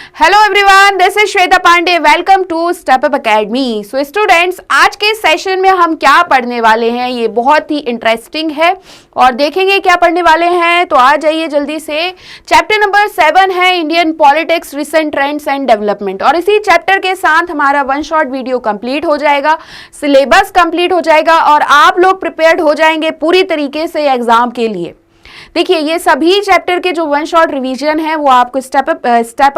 Hello everyone, this is Shweta Pandey. Welcome to step up academy. So students, आज के session में हम क्या पढ़ने वाले हैं ये बहुत ही इंटरेस्टिंग है और देखेंगे क्या पढ़ने वाले हैं। तो आ जाइए जल्दी से। चैप्टर नंबर 7 है Indian politics, recent trends and development. और इसी चैप्टर के साथ हमारा वन शॉट वीडियो कंप्लीट हो जाएगा, सिलेबस कंप्लीट हो जाएगा और आप लोग प्रिपेयर्ड हो जाएंगे पूरी तरीके से एग्जाम के लिए। देखिए, ये सभी चैप्टर के जो वन शॉट रिवीजन है वो आपको स्टेप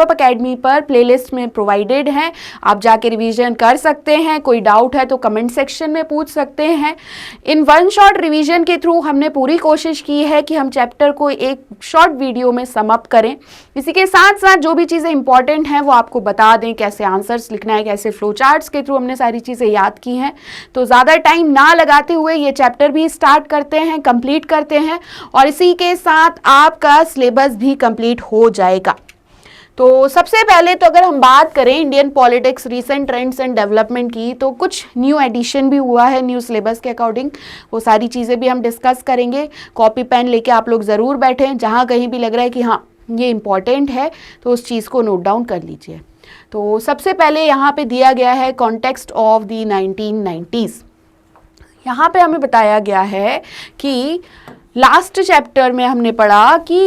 अप एकेडमी पर प्लेलिस्ट में प्रोवाइडेड हैं। आप जाके रिवीजन कर सकते हैं। कोई डाउट है तो कमेंट सेक्शन में पूछ सकते हैं। इन वन शॉट रिवीजन के थ्रू हमने पूरी कोशिश की है कि हम चैप्टर को एक शॉर्ट वीडियो में सम अप करें। इसी के साथ साथ जो भी चीज़ें इंपॉर्टेंट हैं वो आपको बता दें, कैसे आंसर्स लिखना है, कैसे फ्लो चार्ट्स के थ्रू हमने सारी चीज़ें याद की हैं। तो ज़्यादा टाइम ना लगाते हुए ये चैप्टर भी स्टार्ट करते हैं, कंप्लीट करते हैं और इसी के साथ आपका सिलेबस भी कंप्लीट हो जाएगा। तो सबसे पहले तो अगर हम बात करें Indian politics, recent trends and development की, तो कुछ न्यू एडिशन भी हुआ है न्यू सिलेबस के अकॉर्डिंग। वो सारी चीज़ें भी हम डिस्कस करेंगे। कॉपी पेन लेके आप लोग ज़रूर बैठें। जहाँ कहीं भी लग रहा है कि हाँ ये इंपॉर्टेंट है तो उस चीज़ को नोट डाउन कर लीजिए। तो सबसे पहले यहाँ पे दिया गया है कॉन्टेक्स्ट ऑफ द 1990s। यहाँ पे हमें बताया गया है कि लास्ट चैप्टर में हमने पढ़ा कि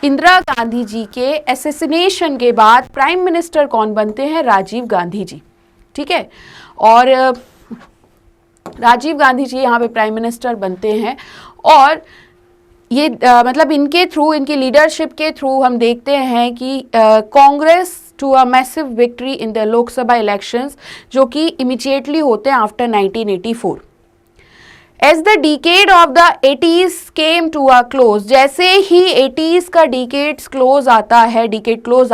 इंदिरा गांधी जी के एसेसिनेशन के बाद प्राइम मिनिस्टर कौन बनते हैं? राजीव गांधी जी। ठीक है, और राजीव गांधी जी यहाँ पे प्राइम मिनिस्टर बनते हैं और ये मतलब इनके थ्रू, इनकी लीडरशिप के थ्रू हम देखते हैं कि Congress to a massive victory in the Lok Sabha elections, जो कि इमीडिएटली होते हैं after 1984। As the decade of the 80s came to a close, जैसे ही 80s का decade close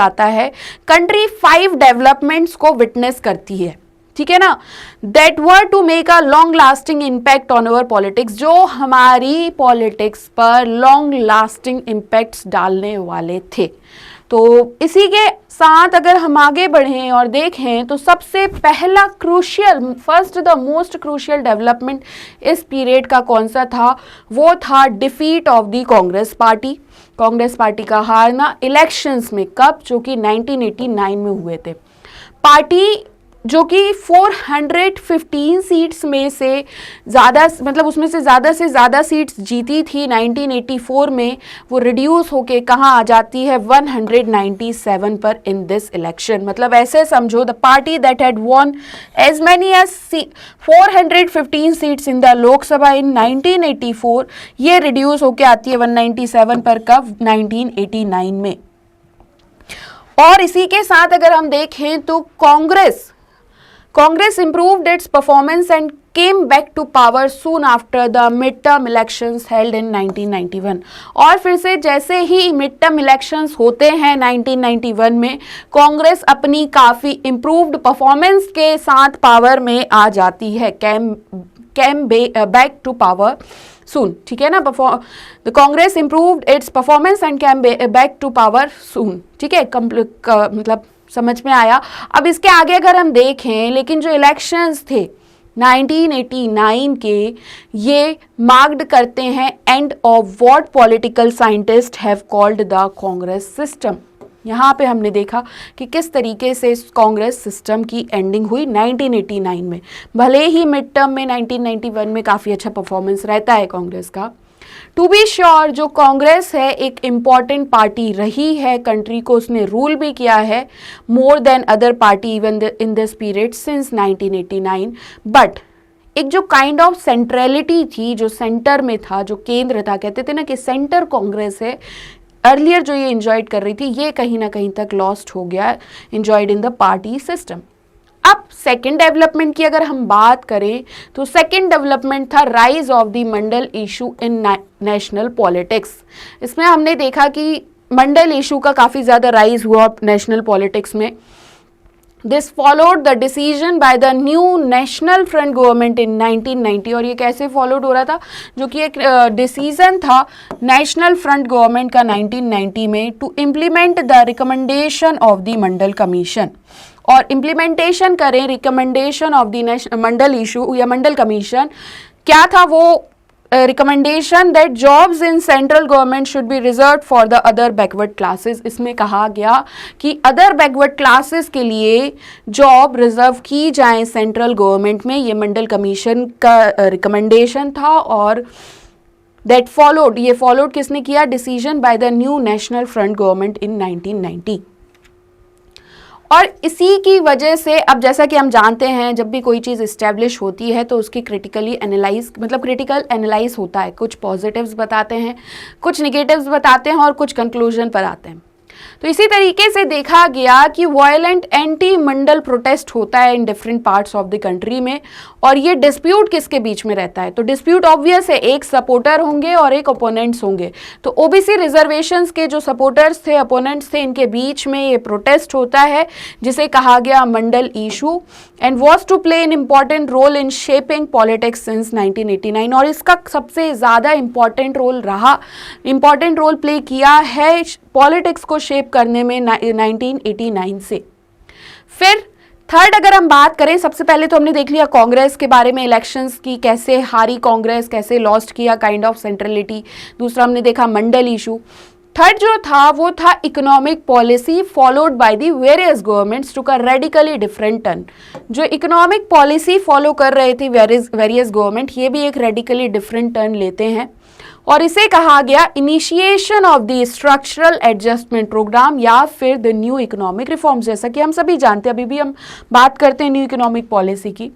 आता है, कंट्री 5 डेवलपमेंट्स को विटनेस करती है। ठीक है ना, that were to make a long lasting impact on our politics, जो हमारी पॉलिटिक्स पर लॉन्ग लास्टिंग इम्पैक्ट्स डालने वाले थे। तो इसी के साथ अगर हम आगे बढ़ें और देखें तो सबसे पहला crucial, first the most crucial development इस पीरियड का कौन सा था? वो था defeat of the Congress party. Congress party का हारना इलेक्शंस में, कब? जो कि 1989 में हुए थे। पार्टी जो कि 415 सीट्स में से ज़्यादा, मतलब उसमें से ज़्यादा सीट्स जीती थी 1984 में, वो रिड्यूस होके कहाँ आ जाती है? 197 पर इन दिस इलेक्शन। मतलब ऐसे समझो, the party that had won as many as 415 seats in the Lok Sabha in 1984, ये रिड्यूस होके आती है 197 पर, कब? 1989 में। और इसी के साथ अगर हम देखें तो Congress improved its performance and came back to power soon after the midterm elections held in 1991। और फिर से जैसे ही midterm elections होते हैं 1991 में, कांग्रेस अपनी काफ़ी improved performance के साथ पावर में आ जाती है, came back to power soon। ठीक है ना, the Congress improved its performance and came back to power soon। ठीक है, मतलब समझ में आया। अब इसके आगे अगर हम देखें, लेकिन जो इलेक्शंस थे 1989 के, ये मार्क्ड करते हैं end of what political scientist have called the Congress system. यहाँ पे हमने देखा कि किस तरीके से कांग्रेस सिस्टम की एंडिंग हुई 1989 में। भले ही मिड टर्म में 1991 में काफ़ी अच्छा परफॉर्मेंस रहता है कांग्रेस का। टू बी श्योर, जो कांग्रेस है एक इम्पॉर्टेंट पार्टी रही है कंट्री को, उसने रूल भी किया है more than other party even in this period since 1989। But एक जो काइंड ऑफ सेंट्रलिटी थी, जो सेंटर में था, जो केंद्र था, कहते थे ना कि सेंटर कांग्रेस है, अर्लियर जो ये इंजॉयड कर रही थी, ये कहीं ना कहीं तक लॉस्ट हो गया, enjoyed in the party system. अब सेकेंड डेवलपमेंट की अगर हम बात करें तो सेकेंड डेवलपमेंट था rise of the Mandal issue in national politics. इसमें हमने देखा कि मंडल इशू का काफ़ी ज़्यादा राइज हुआ नेशनल पॉलिटिक्स में। This followed the decision by the new national front government in 1990। और ये कैसे फॉलोड हो रहा था? जो कि एक डिसीजन था नेशनल फ्रंट गवर्नमेंट का 1990 में to implement the recommendation of the Mandal commission. और इम्प्लीमेंटेशन करें recommendation of the Mandal issue या मंडल कमीशन, क्या था वो? Recommendation that jobs in central government should be reserve for the other backward classes. इसमें कहा गया कि अदर बैकवर्ड क्लासेस के लिए जॉब रिजर्व की जाए सेंट्रल गवर्नमेंट में। ये मंडल कमीशन का रिकमेंडेशन था और दैट फॉलोड, ये फॉलोड किसने किया? Decision by the new national front government in 1990। और इसी की वजह से अब जैसा कि हम जानते हैं जब भी कोई चीज़ इस्टेब्लिश होती है तो उसकी क्रिटिकली एनालाइज, मतलब क्रिटिकल एनालाइज होता है। कुछ पॉजिटिव्स बताते हैं, कुछ निगेटिव्स बताते हैं और कुछ कंक्लूजन पर आते हैं। तो इसी तरीके से देखा गया कि वायलेंट एंटी मंडल प्रोटेस्ट होता है in different parts of the country में। और ये डिस्प्यूट किसके बीच में रहता है? तो डिस्प्यूट ऑब्वियस है, एक सपोर्टर होंगे और एक ओपोनेंट्स होंगे। तो ओबीसी रिजर्वेशंस के जो सपोर्टर्स थे, ओपोनेंट्स थे, इनके बीच में ये प्रोटेस्ट होता है जिसे कहा गया Mandal issue, and was to play an important role in shaping politics since 1989। और इसका सबसे ज़्यादा इम्पॉर्टेंट रोल प्ले किया है पॉलिटिक्स को शेप करने में 1989 से। फिर थर्ड अगर हम बात करें, सबसे पहले तो हमने देख लिया कांग्रेस के बारे में, इलेक्शंस की कैसे हारी कांग्रेस, कैसे लॉस्ट किया काइंड ऑफ सेंट्रलिटी। दूसरा हमने देखा मंडल इशू। थर्ड जो था वो था economic policy followed by the various governments took a radically different turn. जो इकोनॉमिक पॉलिसी फॉलो कर रहे थे वेरियस गवर्नमेंट, ये भी एक रेडिकली डिफरेंट टर्न लेते हैं। और इसे कहा गया initiation of the structural adjustment programme या फिर द न्यू इकोनॉमिक रिफॉर्म्स। जैसा कि हम सभी जानते हैं, अभी भी हम बात करते हैं न्यू इकोनॉमिक पॉलिसी की।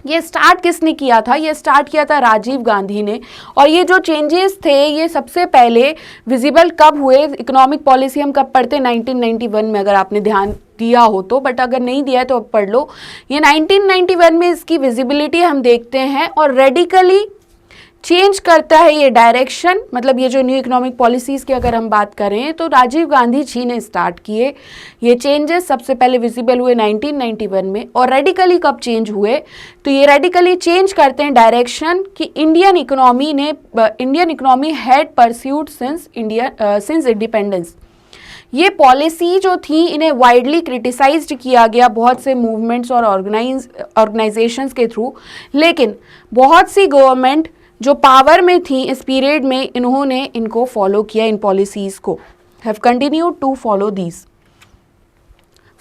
ये स्टार्ट किसने किया था? ये स्टार्ट किया था राजीव गांधी ने। और ये जो चेंजेस थे ये सबसे पहले विजिबल कब हुए? इकोनॉमिक पॉलिसी हम कब पढ़ते हैं? 1991 में, अगर आपने ध्यान दिया हो तो, बट अगर नहीं दिया है तो अब पढ़ लो। ये 1991 में इसकी विजिबिलिटी हम देखते हैं और रेडिकली चेंज करता है ये डायरेक्शन। मतलब ये जो न्यू इकोनॉमिक पॉलिसीज़ की अगर हम बात करें तो राजीव गांधी जी ने स्टार्ट किए ये चेंजेस। सबसे पहले विजिबल हुए 1991 में। और रेडिकली कब चेंज हुए? तो ये रेडिकली चेंज करते हैं डायरेक्शन कि Indian economy had pursued since independence. ये पॉलिसी जो थी इन्हें वाइडली क्रिटिसाइज्ड किया गया बहुत से मूवमेंट्स और ऑर्गेनाइजेशंस के थ्रू, लेकिन बहुत सी गवर्नमेंट जो पावर में थी इस पीरियड में इन्होंने इनको फॉलो किया, इन पॉलिसीज़ को, have continued to follow these.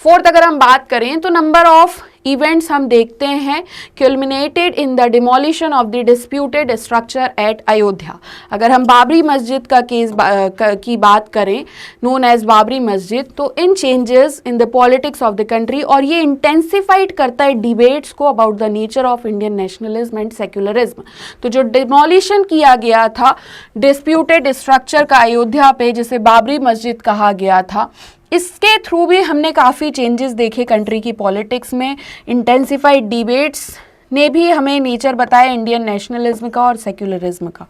Fourth अगर हम बात करें तो नंबर ऑफ इवेंट्स हम देखते हैं culminated in the demolition of the disputed structure at Ayodhya. अगर हम बाबरी मस्जिद का केस की बात करें, नोन एज बाबरी मस्जिद, तो in changes in the politics of the country, और ये इंटेंसिफाइड करता है डिबेट्स को about the nature of Indian nationalism and secularism. तो जो डिमोलिशन किया गया था डिस्प्यूटेड स्ट्रक्चर का अयोध्या पे, जिसे बाबरी मस्जिद कहा गया था, इसके थ्रू भी हमने काफ़ी चेंजेस देखे कंट्री की पॉलिटिक्स में। इंटेंसिफाइड डिबेट्स ने भी हमें नेचर बताया इंडियन नेशनलिज्म का और सेक्युलरिज्म का।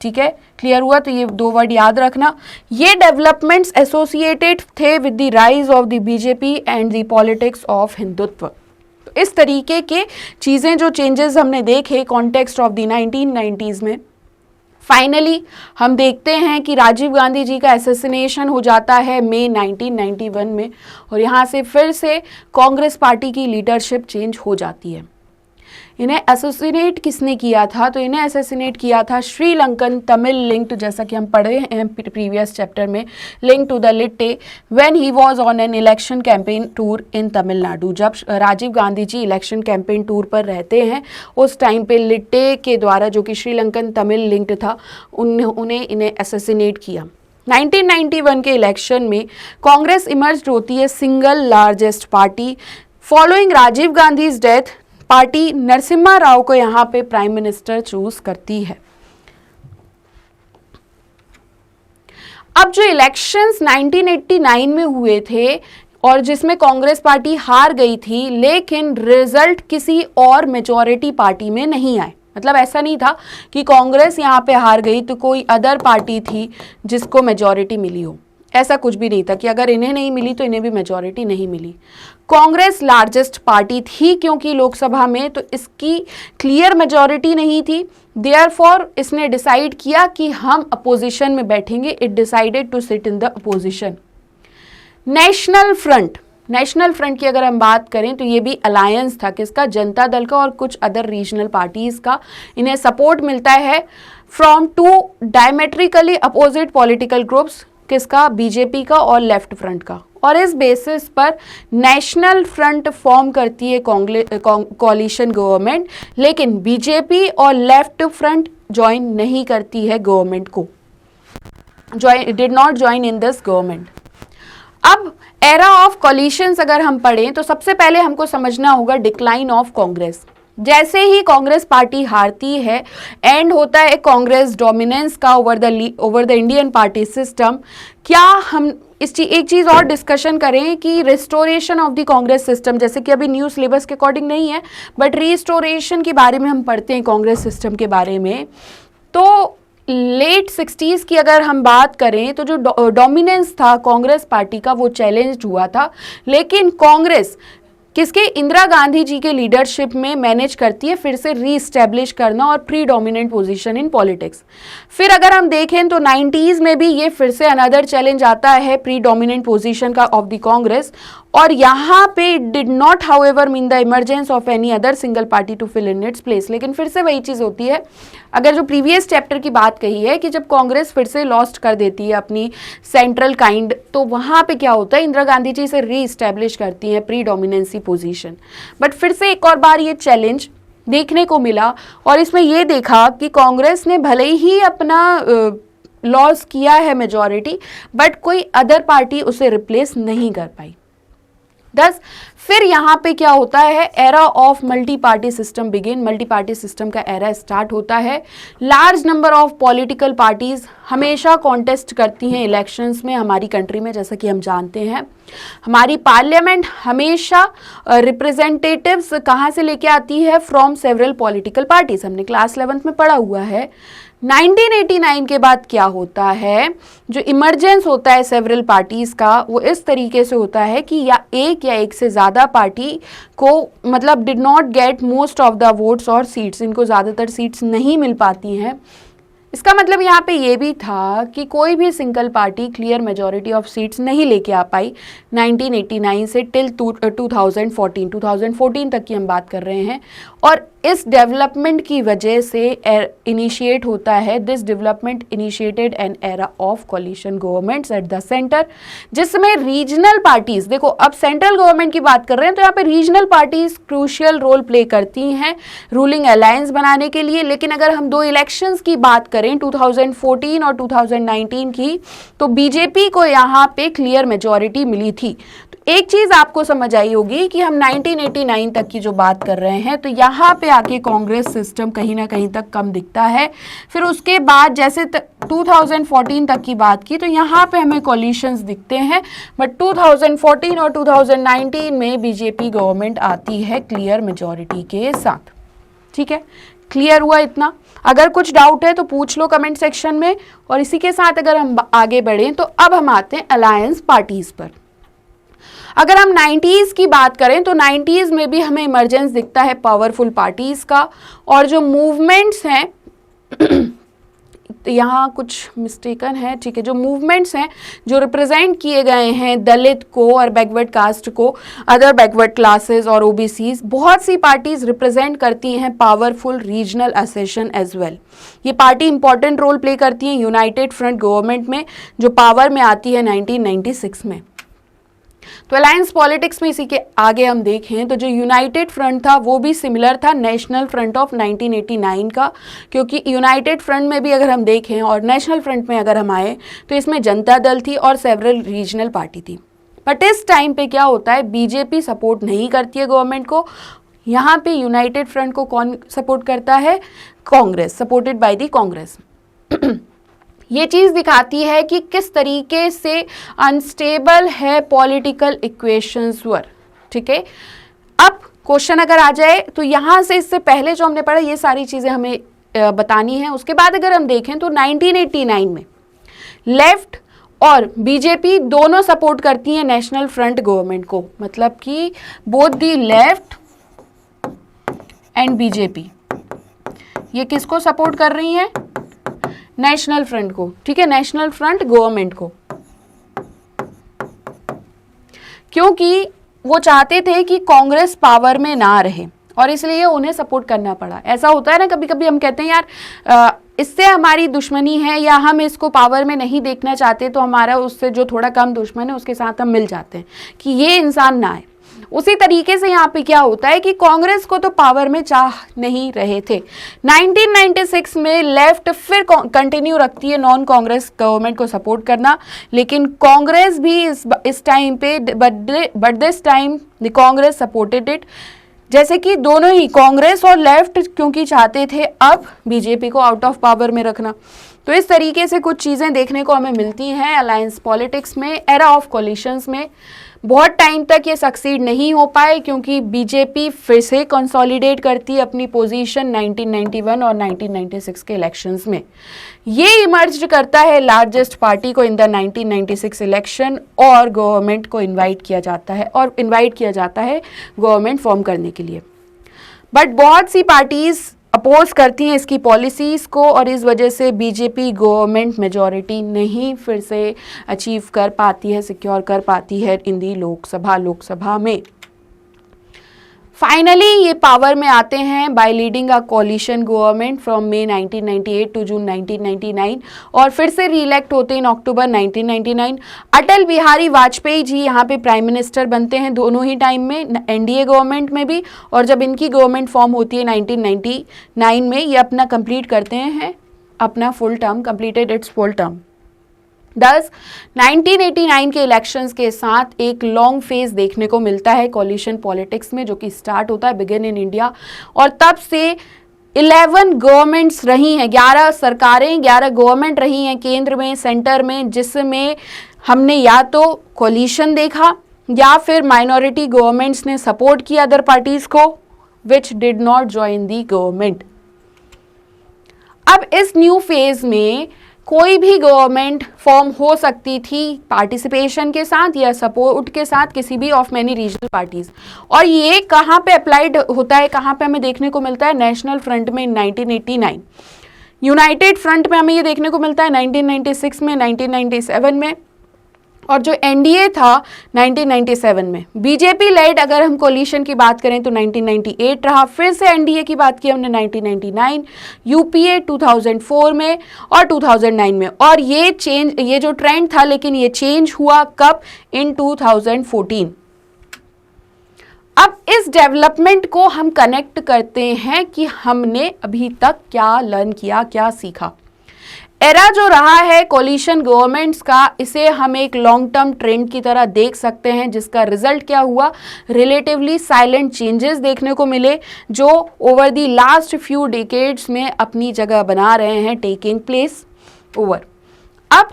ठीक है, क्लियर हुआ? तो ये दो वर्ड याद रखना। ये डेवलपमेंट्स एसोसिएटेड थे with the rise of the BJP and the politics of Hindutva. तो इस तरीके के चीज़ें जो चेंजेस हमने देखे कॉन्टेक्स्ट ऑफ द 1990s में। फाइनली हम देखते हैं कि राजीव गांधी जी का असैसिनेशन हो जाता है मई 1991 में, और यहाँ से फिर से कांग्रेस पार्टी की लीडरशिप चेंज हो जाती है। इन्हें असैसिनेट किसने किया था? तो इन्हें असैसिनेट किया था श्रीलंकन तमिल लिंक्ड, जैसा कि हम पढ़े हैं प्रीवियस चैप्टर में, link to the LTTE when he was on an election campaign tour in Tamil Nadu. जब Rajiv Gandhi ji election campaign tour पर रहते हैं उस टाइम पे लिट्टे के द्वारा, जो कि श्रीलंकन तमिल लिंक्ड था, उन्हें इन्हें असैसिनेट किया। 1991 के इलेक्शन में कांग्रेस इमर्ज होती है single largest party. Following Rajiv Gandhi death party Narasimha Rao को यहाँ पे प्राइम मिनिस्टर चूज करती है। अब जो इलेक्शंस 1989 में हुए थे और जिसमें कांग्रेस पार्टी हार गई थी, लेकिन रिजल्ट किसी और मेजॉरिटी पार्टी में नहीं आए। मतलब ऐसा नहीं था कि कांग्रेस यहाँ पे हार गई तो कोई अदर पार्टी थी जिसको मेजॉरिटी मिली हो, ऐसा कुछ भी नहीं था कि अगर इन्हें नहीं मिली तो इन्हें भी मेजॉरिटी नहीं मिली। कांग्रेस लार्जेस्ट पार्टी थी क्योंकि लोकसभा में तो इसकी क्लियर मेजॉरिटी नहीं थी, देयरफॉर इसने डिसाइड किया कि हम अपोजिशन में बैठेंगे। It decided to sit in the opposition. National front, national front की अगर हम बात करें तो ये भी अलायंस था, किसका? जनता दल का और कुछ अदर रीजनल पार्टीज का। इन्हें सपोर्ट मिलता है from two diametrically opposite political groups, किसका? बीजेपी का और लेफ्ट फ्रंट का। और इस बेसिस पर नेशनल फ्रंट फॉर्म करती है कॉलिशन गवर्नमेंट, लेकिन बीजेपी और लेफ्ट फ्रंट ज्वाइन नहीं करती है गवर्नमेंट को, did not join in this government. अब एरा ऑफ कॉलिशंस अगर हम पढ़ें तो सबसे पहले हमको समझना होगा डिक्लाइन ऑफ कांग्रेस। जैसे ही कांग्रेस पार्टी हारती है, एंड होता है कांग्रेस डोमिनेंस का over the Indian party system. क्या हम एक चीज और डिस्कशन करें कि restoration of the Congress system, जैसे कि अभी न्यू सिलेबस के अकॉर्डिंग नहीं है, बट रिस्टोरेशन के बारे में हम पढ़ते हैं कांग्रेस सिस्टम के बारे में। तो लेट 60s की अगर हम बात करें तो जो डोमिनेंस था कांग्रेस पार्टी का वो चैलेंज हुआ था, लेकिन कांग्रेस किसके? इंदिरा गांधी जी के लीडरशिप में मैनेज करती है फिर से रीस्टैब्लिश करना और pre dominant position in politics. फिर अगर हम देखें तो 90s में भी ये फिर से अनदर चैलेंज आता है प्री डोमिनेंट पोजीशन का ऑफ द कांग्रेस, और यहाँ पे did not however mean the emergence of any other single party to fill in its place. लेकिन फिर से वही चीज़ होती है, अगर जो प्रीवियस चैप्टर की बात कही है कि जब कांग्रेस फिर से लॉस्ट कर देती है अपनी सेंट्रल काइंड, तो वहाँ पे क्या होता है? इंदिरा गांधी जी से रीइस्टेब्लिश करती हैं प्री डोमिनेंसी पोजीशन। बट फिर से एक और बार ये चैलेंज देखने को मिला, और इसमें ये देखा कि कांग्रेस ने भले ही अपना लॉस किया है मेजॉरिटी, बट कोई अदर पार्टी उसे रिप्लेस नहीं कर पाई। 10 फिर यहाँ पे क्या होता है? Era of multi party system begin, multi party system का एरा स्टार्ट होता है। Large number of political parties हमेशा कॉन्टेस्ट करती हैं इलेक्शंस में हमारी कंट्री में, जैसा कि हम जानते हैं। हमारी पार्लियामेंट हमेशा रिप्रेजेंटेटिव्स कहाँ से लेके आती है? फ्रॉम सेवरल पॉलिटिकल पार्टीज, हमने क्लास 11th में पढ़ा हुआ है। 1989 के बाद क्या होता है? जो इमरजेंस होता है सेवरल पार्टीज का, वो इस तरीके से होता है कि या एक से ज़्यादा पार्टी को मतलब did not get most of the votes और सीट्स, इनको ज़्यादातर सीट्स नहीं मिल पाती हैं। इसका मतलब यहाँ पे ये भी था कि कोई भी single party clear majority of seats नहीं लेके आ पाई 1989 से टिल 2014 तक की हम बात कर रहे हैं। और इस डेवलपमेंट की वजह से इनिशिएट होता है, this development initiated an era of coalition governments at the centre, जिसमें रीजनल पार्टीज, देखो अब सेंट्रल गवर्नमेंट की बात कर रहे हैं तो यहाँ पे regional parties crucial role play करती हैं रूलिंग अलायंस बनाने के लिए। लेकिन अगर हम दो इलेक्शंस की बात करें 2014 और 2019 की, तो बीजेपी को यहाँ पे क्लियर मेजॉरिटी मिली थी। एक चीज आपको समझ आई होगी कि हम 1989 तक की जो बात कर रहे हैं, तो यहाँ पे आके कांग्रेस सिस्टम कहीं ना कहीं तक कम दिखता है। फिर उसके बाद जैसे 2014 तक की बात की तो यहाँ पे हमें कोलिशंस दिखते हैं, बट 2014 और 2019 में बीजेपी गवर्नमेंट आती है क्लियर मेजॉरिटी के साथ। ठीक है, क्लियर हुआ इतना? अगर कुछ डाउट है तो पूछ लो कमेंट सेक्शन में। और इसी के साथ अगर हम आगे बढ़ें तो अब हम आते हैं अलायंस पार्टीज पर। अगर हम 90s की बात करें तो 90s में भी हमें इमरजेंस दिखता है पावरफुल पार्टीज का, और जो मूवमेंट्स हैं यहाँ कुछ मिस्टेकन है, ठीक है, जो मूवमेंट्स हैं जो रिप्रेजेंट किए गए हैं दलित को और बैकवर्ड कास्ट को, अदर बैकवर्ड क्लासेस और ओबीसीज, बहुत सी पार्टीज रिप्रेजेंट करती हैं powerful regional assertion as well. ये पार्टी इंपॉर्टेंट रोल प्ले करती हैं यूनाइटेड फ्रंट गवर्नमेंट में, जो पावर में आती है 1996 में। तो अलायंस पॉलिटिक्स में इसी के आगे हम देखें तो जो यूनाइटेड फ्रंट था वो भी सिमिलर था नेशनल फ्रंट ऑफ 1989 का, क्योंकि यूनाइटेड फ्रंट में भी अगर हम देखें और नेशनल फ्रंट में अगर हम आए तो इसमें जनता दल थी और सेवरल रीजनल पार्टी थी। बट इस टाइम पे क्या होता है, बीजेपी सपोर्ट नहीं करती है गवर्नमेंट को। यहाँ पे यूनाइटेड फ्रंट को कौन सपोर्ट करता है? Congress, supported by the Congress. ये चीज़ दिखाती है कि किस तरीके से अनस्टेबल है पॉलिटिकल इक्वेशंस वर। ठीक है, अब क्वेश्चन अगर आ जाए तो यहाँ से इससे पहले जो हमने पढ़ा ये सारी चीज़ें हमें बतानी है। उसके बाद अगर हम देखें तो 1989 में लेफ्ट और बीजेपी दोनों सपोर्ट करती हैं नेशनल फ्रंट गवर्नमेंट को, मतलब कि both the left and BJP ये किसको सपोर्ट कर रही हैं? नेशनल फ्रंट को। ठीक है, नेशनल फ्रंट गवर्नमेंट को, क्योंकि वो चाहते थे कि कांग्रेस पावर में ना रहे और इसलिए उन्हें सपोर्ट करना पड़ा। ऐसा होता है ना, कभी कभी हम कहते हैं यार इससे हमारी दुश्मनी है या हम इसको पावर में नहीं देखना चाहते, तो हमारा उससे जो थोड़ा कम दुश्मन है उसके साथ हम मिल जाते हैं कि ये इंसान ना आए। उसी तरीके से यहाँ पे क्या होता है कि कांग्रेस को तो पावर में चाह नहीं रहे थे। 1996 में लेफ्ट फिर कंटिन्यू रखती है नॉन कांग्रेस गवर्नमेंट को सपोर्ट करना, लेकिन कांग्रेस भी इस टाइम पे but this time the Congress supported it. जैसे कि दोनों ही कांग्रेस और लेफ्ट क्योंकि चाहते थे अब बीजेपी को आउट ऑफ पावर में रखना। तो इस तरीके से कुछ चीज़ें देखने को हमें मिलती हैं अलायंस पॉलिटिक्स में, एरा ऑफ कोलिशंस में। बहुत टाइम तक ये सक्सीड नहीं हो पाए क्योंकि बीजेपी फिर से कंसोलिडेट करती है अपनी पोजीशन 1991 और 1996 के इलेक्शंस में। ये इमर्ज करता है लार्जेस्ट पार्टी को इन द 1996 इलेक्शन और गवर्नमेंट को इनवाइट किया जाता है गवर्नमेंट फॉर्म करने के लिए। बट बहुत सी पार्टीज अपोज करती हैं इसकी पॉलिसीज़ को और इस वजह से बीजेपी गवर्नमेंट मेजॉरिटी नहीं फिर से अचीव कर पाती है, सिक्योर कर पाती है इन दी लोकसभा में। फाइनली ये पावर में आते हैं by leading a coalition government from May 1998 to June 1999 और फिर से रीइलेक्ट होते हैं इन अक्टूबर 1999। अटल बिहारी वाजपेयी जी यहाँ पे प्राइम मिनिस्टर बनते हैं दोनों ही टाइम में, एनडीए गवर्नमेंट में भी, और जब इनकी गवर्नमेंट फॉर्म होती है 1999 में ये अपना कंप्लीट करते हैं अपना full term, completed it's full term. 1989 के इलेक्शंस के साथ एक लॉन्ग फेज देखने को मिलता है कोलिशन पॉलिटिक्स में, जो कि स्टार्ट होता है बिगिन इन इंडिया, और तब से 11 गवर्नमेंट्स रही हैं, 11 सरकारें, 11 गवर्नमेंट रही हैं केंद्र में, सेंटर में, जिसमें हमने या तो कोलिशन देखा या फिर माइनॉरिटी गवर्नमेंट्स ने सपोर्ट किया अदर पार्टीज को which did not join the government. अब इस न्यू फेज में कोई भी गवर्नमेंट फॉर्म हो सकती थी पार्टिसिपेशन के साथ या सपोर्ट के साथ किसी भी ऑफ मैनी रीजनल पार्टीज। और ये कहाँ पे अप्लाइड होता है, कहाँ पे हमें देखने को मिलता है, नेशनल फ्रंट में 1989, यूनाइटेड फ्रंट में हमें ये देखने को मिलता है 1996 में, 1997 में, और जो एनडीए था 1997 में। बीजेपी लेड अगर हम कोलिशन की बात करें तो 1998 रहा, फिर से एनडीए की बात की हमने 1999, यूपीए 2004 में और 2009 में। और ये जो ट्रेंड था, लेकिन ये चेंज हुआ कब, इन 2014। अब इस डेवलपमेंट को हम कनेक्ट करते हैं कि हमने अभी तक क्या लर्न किया, क्या सीखा। एरा जो रहा है कोलिशन गवर्नमेंट्स का, इसे हम एक लॉन्ग टर्म ट्रेंड की तरह देख सकते हैं, जिसका रिजल्ट क्या हुआ, रिलेटिवली साइलेंट चेंजेस देखने को मिले जो over the last few decades में अपनी जगह बना रहे हैं, टेकिंग प्लेस ओवर। अब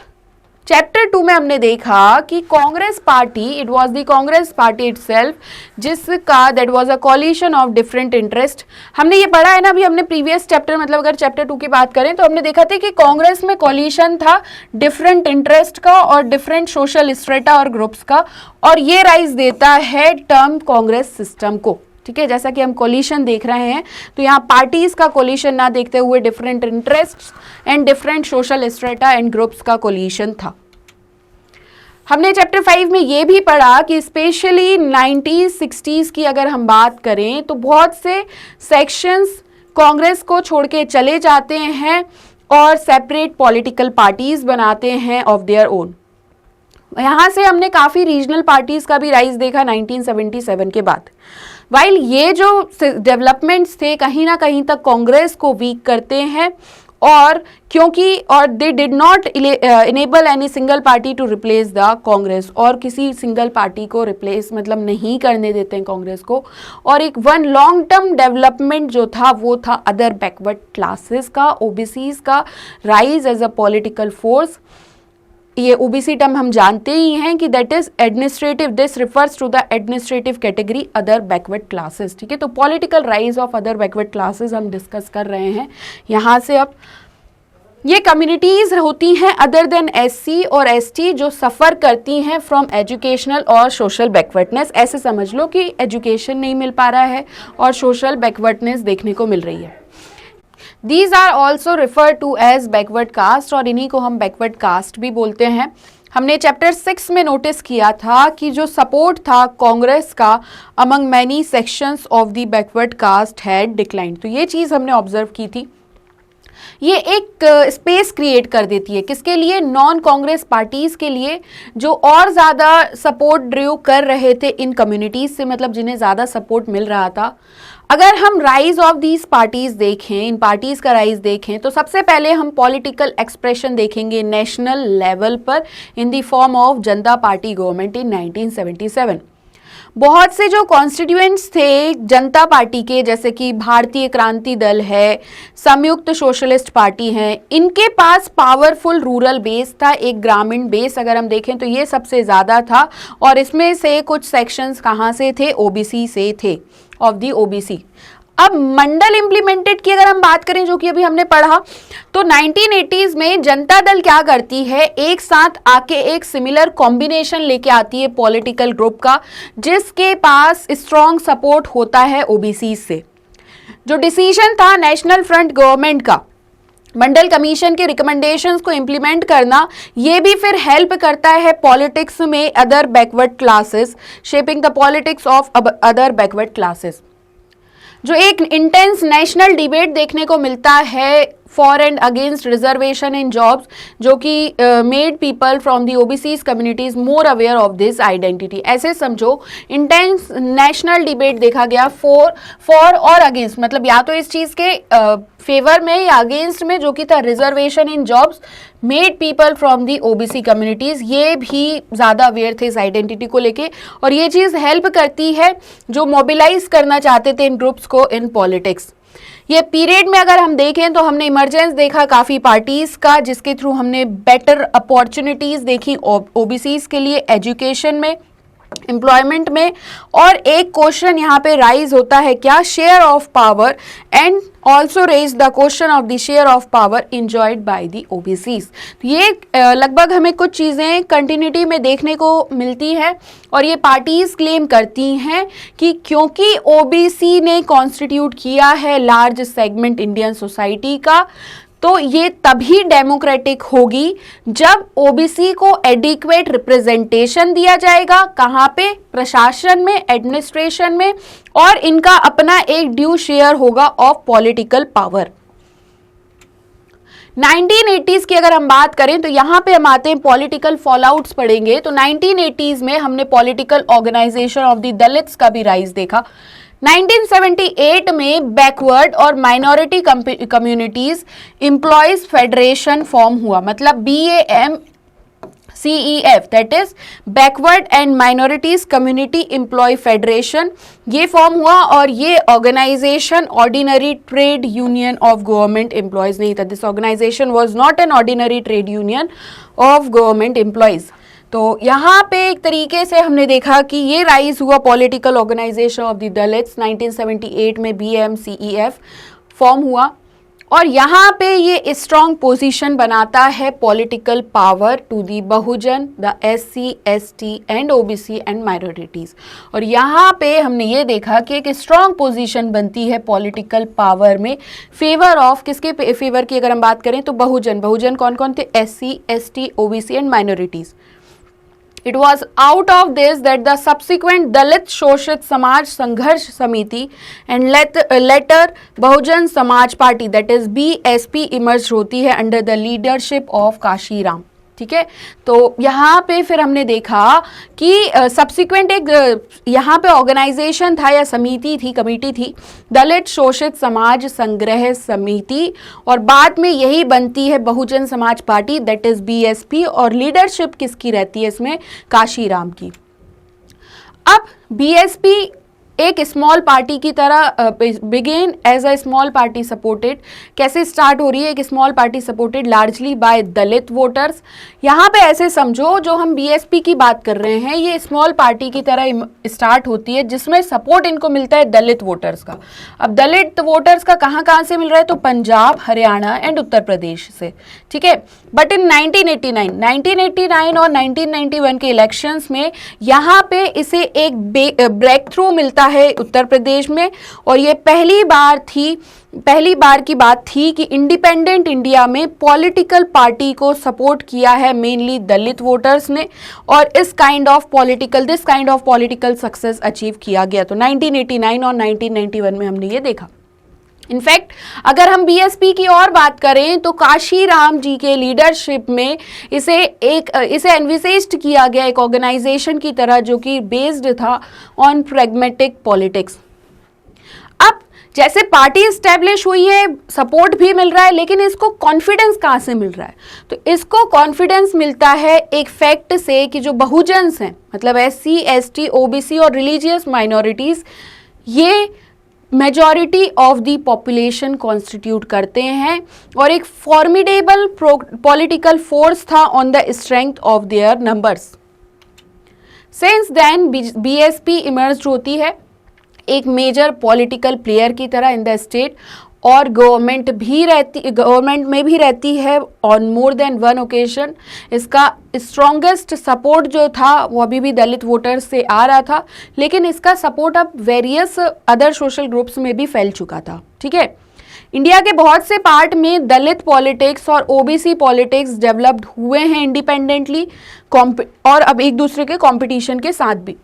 चैप्टर 2 में हमने देखा कि Congress party, it was the Congress party itself, जिसका that was a coalition of different interest. हमने ये पढ़ा है ना अभी, हमने प्रीवियस चैप्टर, मतलब अगर चैप्टर 2 की बात करें तो हमने देखा था कि कांग्रेस में कोलिशन था डिफरेंट इंटरेस्ट का और डिफरेंट सोशल स्ट्रेटा और ग्रुप्स का, और ये राइज देता है टर्म कांग्रेस सिस्टम को। ठीक है, जैसा कि हम कोलिशन देख रहे हैं तो यहाँ पार्टीज का कोलिशन ना देखते हुए different interests and different social strata and groups का कोलिशन था। हमने चैप्टर 5 में ये भी पढ़ा कि स्पेशली 90s 60s की अगर हम बात करें तो बहुत से सेक्शंस कांग्रेस को छोड़ के चले जाते हैं और सेपरेट पॉलिटिकल पार्टीज बनाते हैं ऑफ देयर ओन। यहाँ से हमने काफ़ी रीजनल पार्टीज का भी राइज देखा 1977 के बाद। वाइल ये जो डेवलपमेंट्स थे कहीं ना कहीं तक कांग्रेस को वीक करते हैं, और क्योंकि they did not enable any single party to replace the Congress, और किसी सिंगल पार्टी को रिप्लेस मतलब नहीं करने देते हैं कांग्रेस को। और एक वन लॉन्ग टर्म डेवलपमेंट जो था वो था अदर बैकवर्ड क्लासेस का, ओबीसीज का rise as a political force. ये ओबीसी टर्म हम जानते ही हैं कि that is administrative, this refers to the administrative category other backward classes. ठीक है, तो political rise of other backward classes हम डिस्कस कर रहे हैं यहाँ से। अब ये कम्युनिटीज होती हैं अदर देन एससी और एसटी जो सफ़र करती हैं फ्रॉम एजुकेशनल और सोशल बैकवर्डनेस। ऐसे समझ लो कि एजुकेशन नहीं मिल पा रहा है और सोशल बैकवर्डनेस देखने को मिल रही है। These are also referred to as backward caste, और इन्हीं को हम बैकवर्ड कास्ट भी बोलते हैं। हमने चैप्टर 6 में नोटिस किया था कि जो सपोर्ट था कांग्रेस का among many sections of the backward caste had declined. तो ये चीज़ हमने ऑब्जर्व की थी। ये एक स्पेस क्रिएट कर देती है किसके लिए, नॉन कांग्रेस पार्टीज के लिए, जो और ज़्यादा सपोर्ट ड्रू कर रहे थे इन कम्युनिटीज से, मतलब जिन्हें ज़्यादा सपोर्ट मिल रहा था। अगर हम राइज ऑफ दीज पार्टीज देखें, इन पार्टीज का राइज देखें, तो सबसे पहले हम पॉलिटिकल एक्सप्रेशन देखेंगे नेशनल लेवल पर in the form of Janata party government in 1977। बहुत से जो कॉन्स्टिट्यूएंट्स थे जनता पार्टी के, जैसे कि भारतीय क्रांति दल है, संयुक्त सोशलिस्ट पार्टी है, इनके पास पावरफुल रूरल बेस था, एक ग्रामीण बेस अगर हम देखें तो ये सबसे ज़्यादा था। और इसमें से कुछ सेक्शंस कहाँ से थे, ओबीसी से थे, ऑफ दी ओबीसी। अब मंडल इंप्लीमेंटेड की अगर हम बात करें, जो कि अभी हमने पढ़ा, तो 1980s में जनता दल क्या करती है, एक साथ आके एक सिमिलर कॉम्बिनेशन लेके आती है पॉलिटिकल ग्रुप का, जिसके पास स्ट्रॉन्ग सपोर्ट होता है ओबीसी से। जो डिसीजन था नेशनल फ्रंट गवर्नमेंट का, मंडल कमीशन के रिकमेंडेशंस को इम्प्लीमेंट करना, ये भी फिर हेल्प करता है पॉलिटिक्स में other backward classes, shaping the politics of other backward classes. जो एक इंटेंस नेशनल डिबेट देखने को मिलता है for and against reservation in jobs, जो कि made people from the OBCs communities more aware of this identity. ऐसे समझो इंटेंस नेशनल डिबेट देखा गया फॉर और अगेंस्ट, मतलब या तो इस चीज़ के फेवर में या अगेंस्ट में, जो कि था reservation in jobs made people from the OBC communities, ये भी ज़्यादा अवेयर थे इस आइडेंटिटी को लेके। और ये चीज़ हेल्प करती है जो मोबिलाइज करना चाहते थे इन ग्रुप्स को इन पॉलिटिक्स। ये पीरियड में अगर हम देखें तो हमने इमरजेंस देखा काफ़ी पार्टीज़ का, जिसके थ्रू हमने बेटर अपॉर्चुनिटीज़ देखी ओबीसीज के लिए एजुकेशन में, एम्प्लॉयमेंट में। और एक क्वेश्चन यहाँ पे राइज होता है क्या, share of power, and also raise the question of the share of power enjoyed by the OBCs. ये लगभग हमें कुछ चीज़ें कंटिन्यूटी में देखने को मिलती है। और ये पार्टीज क्लेम करती हैं कि क्योंकि ओबीसी ने कॉन्स्टिट्यूट किया है लार्ज सेगमेंट इंडियन सोसाइटी का, तो ये तभी डेमोक्रेटिक होगी जब ओबीसी को एडिक्वेट रिप्रेजेंटेशन दिया जाएगा। कहाँ पे, प्रशासन में, एडमिनिस्ट्रेशन में, और इनका अपना एक ड्यू शेयर होगा ऑफ पॉलिटिकल पावर। 1980s की अगर हम बात करें तो यहाँ पे हम आते हैं पॉलिटिकल फॉलआउट्स पढ़ेंगे। तो 1980s में हमने political organisation of the Dalits का भी राइज देखा। 1978 में बैकवर्ड और minority communities employees federation form हुआ, मतलब BAMCEF, that is backward and minorities community employ federation, ये फॉर्म हुआ। और ये organisation ordinary trade union of government employees नहीं था। This organisation was not an ordinary trade union of government employees. तो यहाँ पे एक तरीके से हमने देखा कि ये राइज हुआ political organisation of the Dalits, 1978 में BAMCEF फॉर्म हुआ। और यहाँ पे ये स्ट्रॉन्ग पोजीशन बनाता है political power to the Bahujan, the SC, ST and OBC and minorities. और यहाँ पे हमने ये देखा कि एक स्ट्रॉन्ग पोजीशन बनती है पॉलिटिकल पावर में फेवर ऑफ, किसके फेवर की अगर हम बात करें तो बहुजन। बहुजन कौन कौन थे, SC, ST, OBC and minorities. It was out of this that the subsequent Dalit Shoshet Samaj Sangharsh Samiti and later Bahujan Samaj Party, that is BSP, emerged होती है under the leadership of Kashi Ram. ठीक है, तो यहाँ पे फिर हमने देखा कि सब्सिक्वेंट एक यहाँ पे ऑर्गेनाइजेशन था या समिति थी, कमेटी थी, दलित शोषित समाज संग्रह समिति, और बाद में यही बनती है Bahujan Samaj party, that is BSP। और लीडरशिप किसकी रहती है इसमें, काशी राम की। अब BSP एक स्मॉल पार्टी की तरह begin as a small party supported, कैसे स्टार्ट हो रही है, एक small party supported largely by Dalit voters. यहाँ पे ऐसे समझो जो हम BSP की बात कर रहे हैं, ये स्मॉल पार्टी की तरह स्टार्ट होती है जिसमें सपोर्ट इनको मिलता है दलित वोटर्स का। अब दलित वोटर्स का कहाँ कहाँ से मिल रहा है, तो पंजाब, हरियाणा एंड उत्तर प्रदेश से। ठीक है, बट इन 1989 और 1991 के इलेक्शंस में यहाँ पे इसे एक ब्रेक थ्रू मिलता है उत्तर प्रदेश में, और ये पहली बार की बात थी कि इंडिपेंडेंट इंडिया में पॉलिटिकल पार्टी को सपोर्ट किया है मेनली दलित वोटर्स ने, और this kind of political success achieve किया गया। तो 1989 और 1991 में हमने ये देखा। इनफैक्ट अगर हम बीएसपी की और बात करें तो काशी राम जी के लीडरशिप में इसे एनविसेज्ड किया गया एक ऑर्गेनाइजेशन की तरह, जो कि बेस्ड था ऑन प्रैग्मेटिक पॉलिटिक्स। अब जैसे पार्टी स्टैब्लिश हुई है, सपोर्ट भी मिल रहा है, लेकिन इसको कॉन्फिडेंस कहाँ से मिल रहा है? तो इसको कॉन्फिडेंस मिलता है एक फैक्ट से कि जो बहुजन्स हैं, मतलब SC, ST, OBC और रिलीजियस माइनॉरिटीज, ये majority of the population constitute करते हैं और एक फॉर्मिडेबल पॉलिटिकल फोर्स था on the strength of their numbers. Since then BSP emerge होती है एक मेजर पॉलिटिकल प्लेयर की तरह इन द स्टेट, और गवर्नमेंट में भी रहती है on more than one occasion. इसका स्ट्रॉन्गेस्ट सपोर्ट जो था वो अभी भी दलित वोटर्स से आ रहा था, लेकिन इसका सपोर्ट अब वेरियस अदर सोशल ग्रुप्स में भी फैल चुका था। ठीक है, इंडिया के बहुत से पार्ट में दलित पॉलिटिक्स और ओबीसी पॉलिटिक्स डेवलप्ड हुए हैं इंडिपेंडेंटली और अब एक दूसरे के कंपटीशन के साथ भी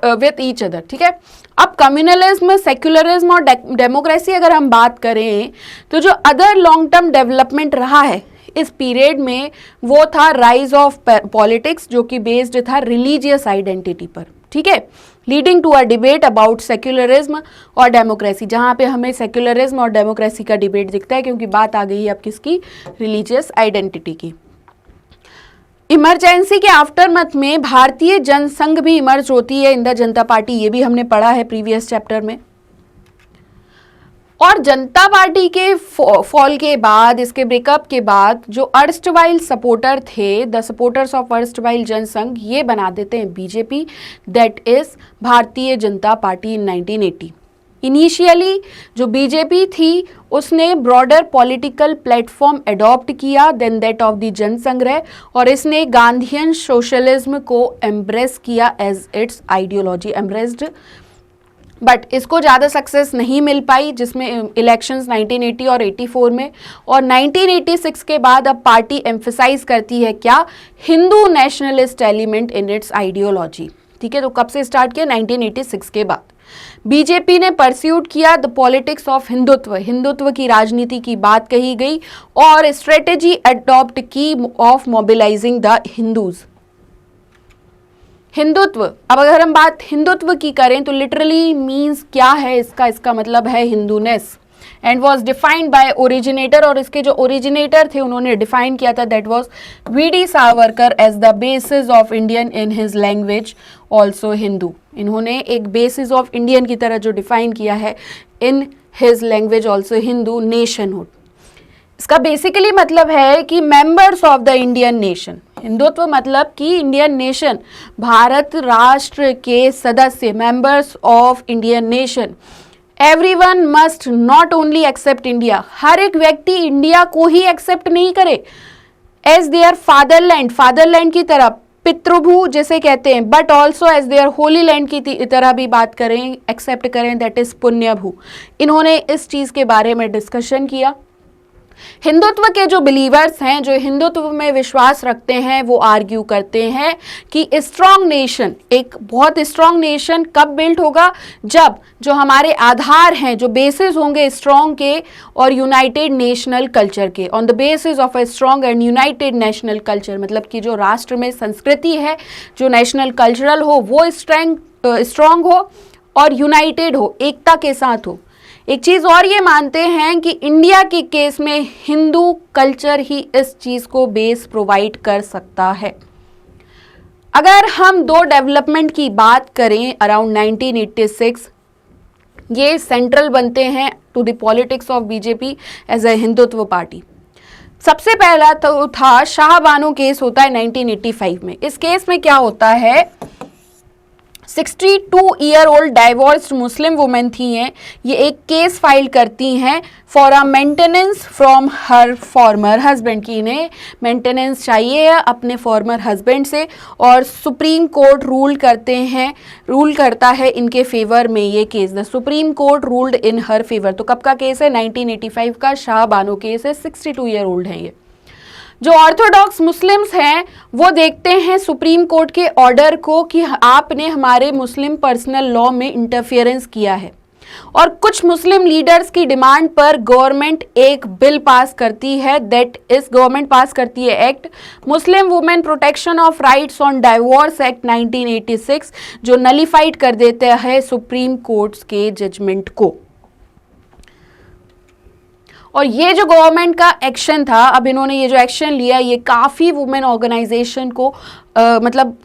विथ ईच अदर। ठीक है, अब कम्युनलिज्म, सेक्युलरिज्म और डेमोक्रेसी अगर हम बात करें तो जो अदर लॉन्ग टर्म डेवलपमेंट रहा है इस पीरियड में वो था राइज ऑफ पॉलिटिक्स, जो कि बेस्ड था रिलीजियस आइडेंटिटी पर। ठीक है, leading to a debate about secularism और डेमोक्रेसी, जहां पे हमें सेक्युलरिज्म और डेमोक्रेसी का डिबेट दिखता है, क्योंकि बात आ गई है अब किसकी, रिलीजियस आइडेंटिटी की। इमरजेंसी के आफ्टरमैथ में भारतीय जनसंघ भी इमर्ज होती है इन द जनता पार्टी, ये भी हमने पढ़ा है प्रीवियस चैप्टर में। और जनता पार्टी के फॉल के बाद, इसके ब्रेकअप के बाद, जो अर्स्टवाइल सपोर्टर थे, the supporters of erstwhile Jansangh, ये बना देते हैं BJP, that is Bharatiya Janata party in 1980। Initially जो बीजेपी थी उसने ब्रॉडर पॉलिटिकल प्लेटफॉर्म एडॉप्ट किया then that of the Jansangh, और इसने गांधीयन सोशलिज्म को एम्ब्रेस किया as its ideology embraced, but इसको ज़्यादा सक्सेस नहीं मिल पाई, जिसमें इलेक्शंस 1980 और 84 में, और 1986 के बाद अब पार्टी एम्फसाइज करती है क्या, Hindu nationalist element in its ideology. ठीक है, तो कब से स्टार्ट किया, 1986 के बाद बीजेपी ने परस्यूट किया द पॉलिटिक्स ऑफ हिंदुत्व की राजनीति की बात कही गई, और स्ट्रेटेजी अडॉप्ट की of mobilising the Hindus. Hindutva, अब अगर हम बात हिंदुत्व की करें तो लिटरली मीन्स क्या है इसका मतलब है Hinduness, and was defined by originator, और इसके जो ओरिजिनेटर थे उन्होंने डिफाइन किया था, that was V D. Savarkar as the basis of Indian in his language also Hindu. इन्होंने एक बेसिस ऑफ इंडियन की तरह जो डिफाइन किया है in his language also Hindu nationhood. इसका बेसिकली मतलब है कि members of the Indian nation, Hindutva मतलब कि इंडियन नेशन, भारत राष्ट्र के सदस्य, members of Indian nation, everyone must not only accept India, हर एक व्यक्ति इंडिया को ही एक्सेप्ट नहीं करे एज देयर फादरलैंड की तरह, पितृभू जैसे कहते हैं, but also as their holy land की तरह भी बात करें, एक्सेप्ट करें, दैट इज पुण्यभू। इन्होंने इस चीज के बारे में डिस्कशन किया। हिंदुत्व के जो बिलीवर्स हैं, जो हिंदुत्व में विश्वास रखते हैं, वो आर्ग्यू करते हैं कि स्ट्रॉन्ग नेशन, एक बहुत स्ट्रॉन्ग नेशन कब बिल्ड होगा, जब जो हमारे आधार हैं, जो बेसिस होंगे स्ट्रॉन्ग के और यूनाइटेड नेशनल कल्चर के, on the basis of a strong and United national culture, मतलब कि जो राष्ट्र में संस्कृति है, जो नेशनल कल्चरल हो, वो स्ट्रॉन्ग हो और यूनाइटेड हो, एकता के साथ हो। एक चीज और ये मानते हैं कि इंडिया के केस में हिंदू कल्चर ही इस चीज को बेस प्रोवाइड कर सकता है। अगर हम दो डेवलपमेंट की बात करें अराउंड 1986, ये सेंट्रल बनते हैं to the politics of BJP as a Hindutva party. सबसे पहला तो था शाह बानो केस, होता है 1985 में। इस केस में क्या होता है, 62 year old divorced Muslim women थी हैं, ये एक केस फाइल करती हैं for a maintenance from her farmer husband, की इन्हें मेंटेनेंस चाहिए है अपने फॉर्मर हस्बैंड से, और सुप्रीम कोर्ट रूल करता है इनके फेवर में ये case. The supreme court ruled in her favour. तो कब का केस है? 1985 का शाह बानो केस है। 62 ईयर ओल्ड है ये। जो ऑर्थोडॉक्स मुस्लिम्स हैं वो देखते हैं सुप्रीम कोर्ट के ऑर्डर को कि आपने हमारे मुस्लिम पर्सनल लॉ में इंटरफियरेंस किया है, और कुछ मुस्लिम लीडर्स की डिमांड पर गवर्नमेंट एक बिल पास करती है, गवर्नमेंट पास करती है act Muslim women protection of rights on divorce act 1986, जो नलीफाइड कर देता है सुप्रीम कोर्ट्स के जजमेंट को। और ये जो गवर्नमेंट का एक्शन था, अब इन्होंने ये जो एक्शन लिया, ये काफ़ी वुमेन ऑर्गेनाइजेशन को मतलब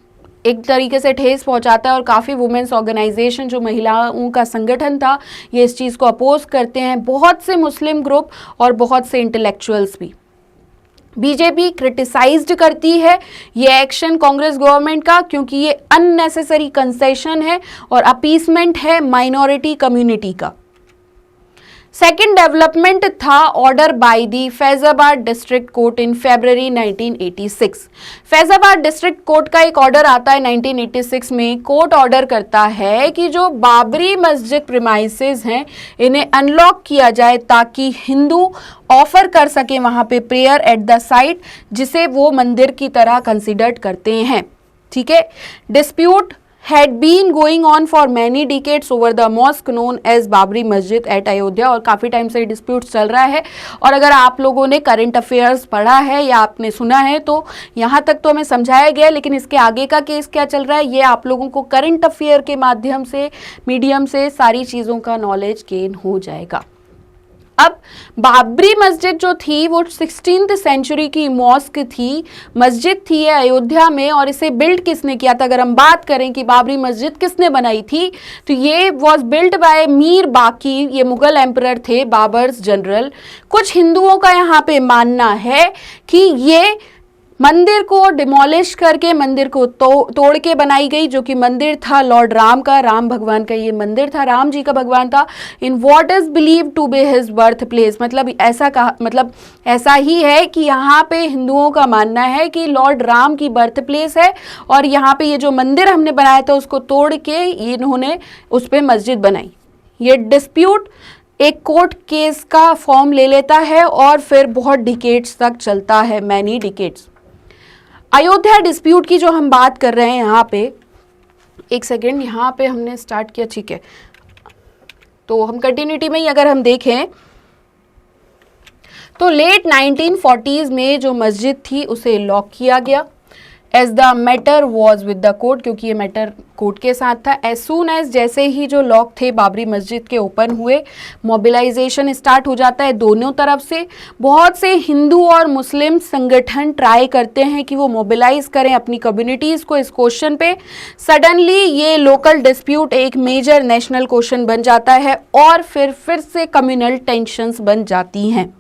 एक तरीके से ठेस पहुंचाता है, और काफ़ी वुमेन्स ऑर्गेनाइजेशन जो महिलाओं का संगठन था ये इस चीज़ को अपोज करते हैं, बहुत से मुस्लिम ग्रुप और बहुत से इंटेलेक्चुअल्स भी। बीजेपी क्रिटिसाइज्ड करती है ये एक्शन कांग्रेस गवर्नमेंट का, क्योंकि ये अननेसेसरी कंसेशन है और अपीसमेंट है माइनॉरिटी कम्युनिटी का। सेकेंड डेवलपमेंट था order by the Faizabad district court in February 1986। Faizabad district court का एक ऑर्डर आता है 1986 में। कोर्ट ऑर्डर करता है कि जो बाबरी मस्जिद प्रीमाइसेस हैं इन्हें अनलॉक किया जाए ताकि हिंदू ऑफर कर सके वहां पे प्रेयर एट द साइट, जिसे वो मंदिर की तरह कंसिडर्ड करते हैं। ठीक है। Dispute had been going on for many decades over the mosque known as Babri मस्जिद एट अयोध्या, और काफ़ी टाइम से डिस्प्यूट चल रहा है। और अगर आप लोगों ने करंट अफेयर्स पढ़ा है या आपने सुना है तो यहाँ तक तो हमें समझाया गया, लेकिन इसके आगे का केस क्या चल रहा है ये आप लोगों को करंट अफेयर के माध्यम से, मीडियम से सारी चीज़ों का नॉलेज गेन हो जाएगा। अब बाबरी मस्जिद जो थी वो 16th सेंचुरी की मॉस्क थी, मस्जिद थी है अयोध्या में, और इसे बिल्ड किसने किया था? अगर हम बात करें कि बाबरी मस्जिद किसने बनाई थी तो ये वॉज बिल्ड बाय मीर बाकी, ये मुगल एम्परर थे, बाबर्स जनरल। कुछ हिंदुओं का यहाँ पे मानना है कि ये मंदिर को डिमोलिश करके मंदिर को तोड़ के बनाई गई, जो कि मंदिर था लॉर्ड राम का, राम भगवान का ये मंदिर था, राम जी का भगवान था। In what is believe to be his birth place, मतलब ऐसा ही है कि यहाँ पे हिंदुओं का मानना है कि लॉर्ड राम की बर्थ प्लेस है, और यहाँ पे ये जो मंदिर हमने बनाया था उसको तोड़ के इन्होंने उस पर मस्जिद बनाई। ये डिस्प्यूट एक कोर्ट केस का फॉर्म ले लेता है और फिर बहुत डिकेड्स तक चलता है, मैनी डिकेड्स। अयोध्या डिस्प्यूट की जो हम बात कर रहे हैं यहाँ पे, एक सेकेंड, यहाँ पे हमने स्टार्ट किया, ठीक है, तो हम कंटिन्यूटी में ही अगर हम देखें तो लेट 1940s में जो मस्जिद थी उसे लॉक किया गया as the matter was with the court, क्योंकि ये मैटर कोर्ट के साथ था। एज सून एज जैसे ही जो लॉक थे बाबरी मस्जिद के ओपन हुए, मोबिलाइजेशन स्टार्ट हो जाता है दोनों तरफ से। बहुत से हिंदू और मुस्लिम संगठन ट्राई करते हैं कि वो मोबिलाइज करें अपनी कम्युनिटीज़ को इस क्वेश्चन पे। सडनली ये लोकल डिस्प्यूट एक मेजर नेशनल क्वेश्चन बन जाता है और फिर से कम्युनल टेंशंस बन जाती हैं।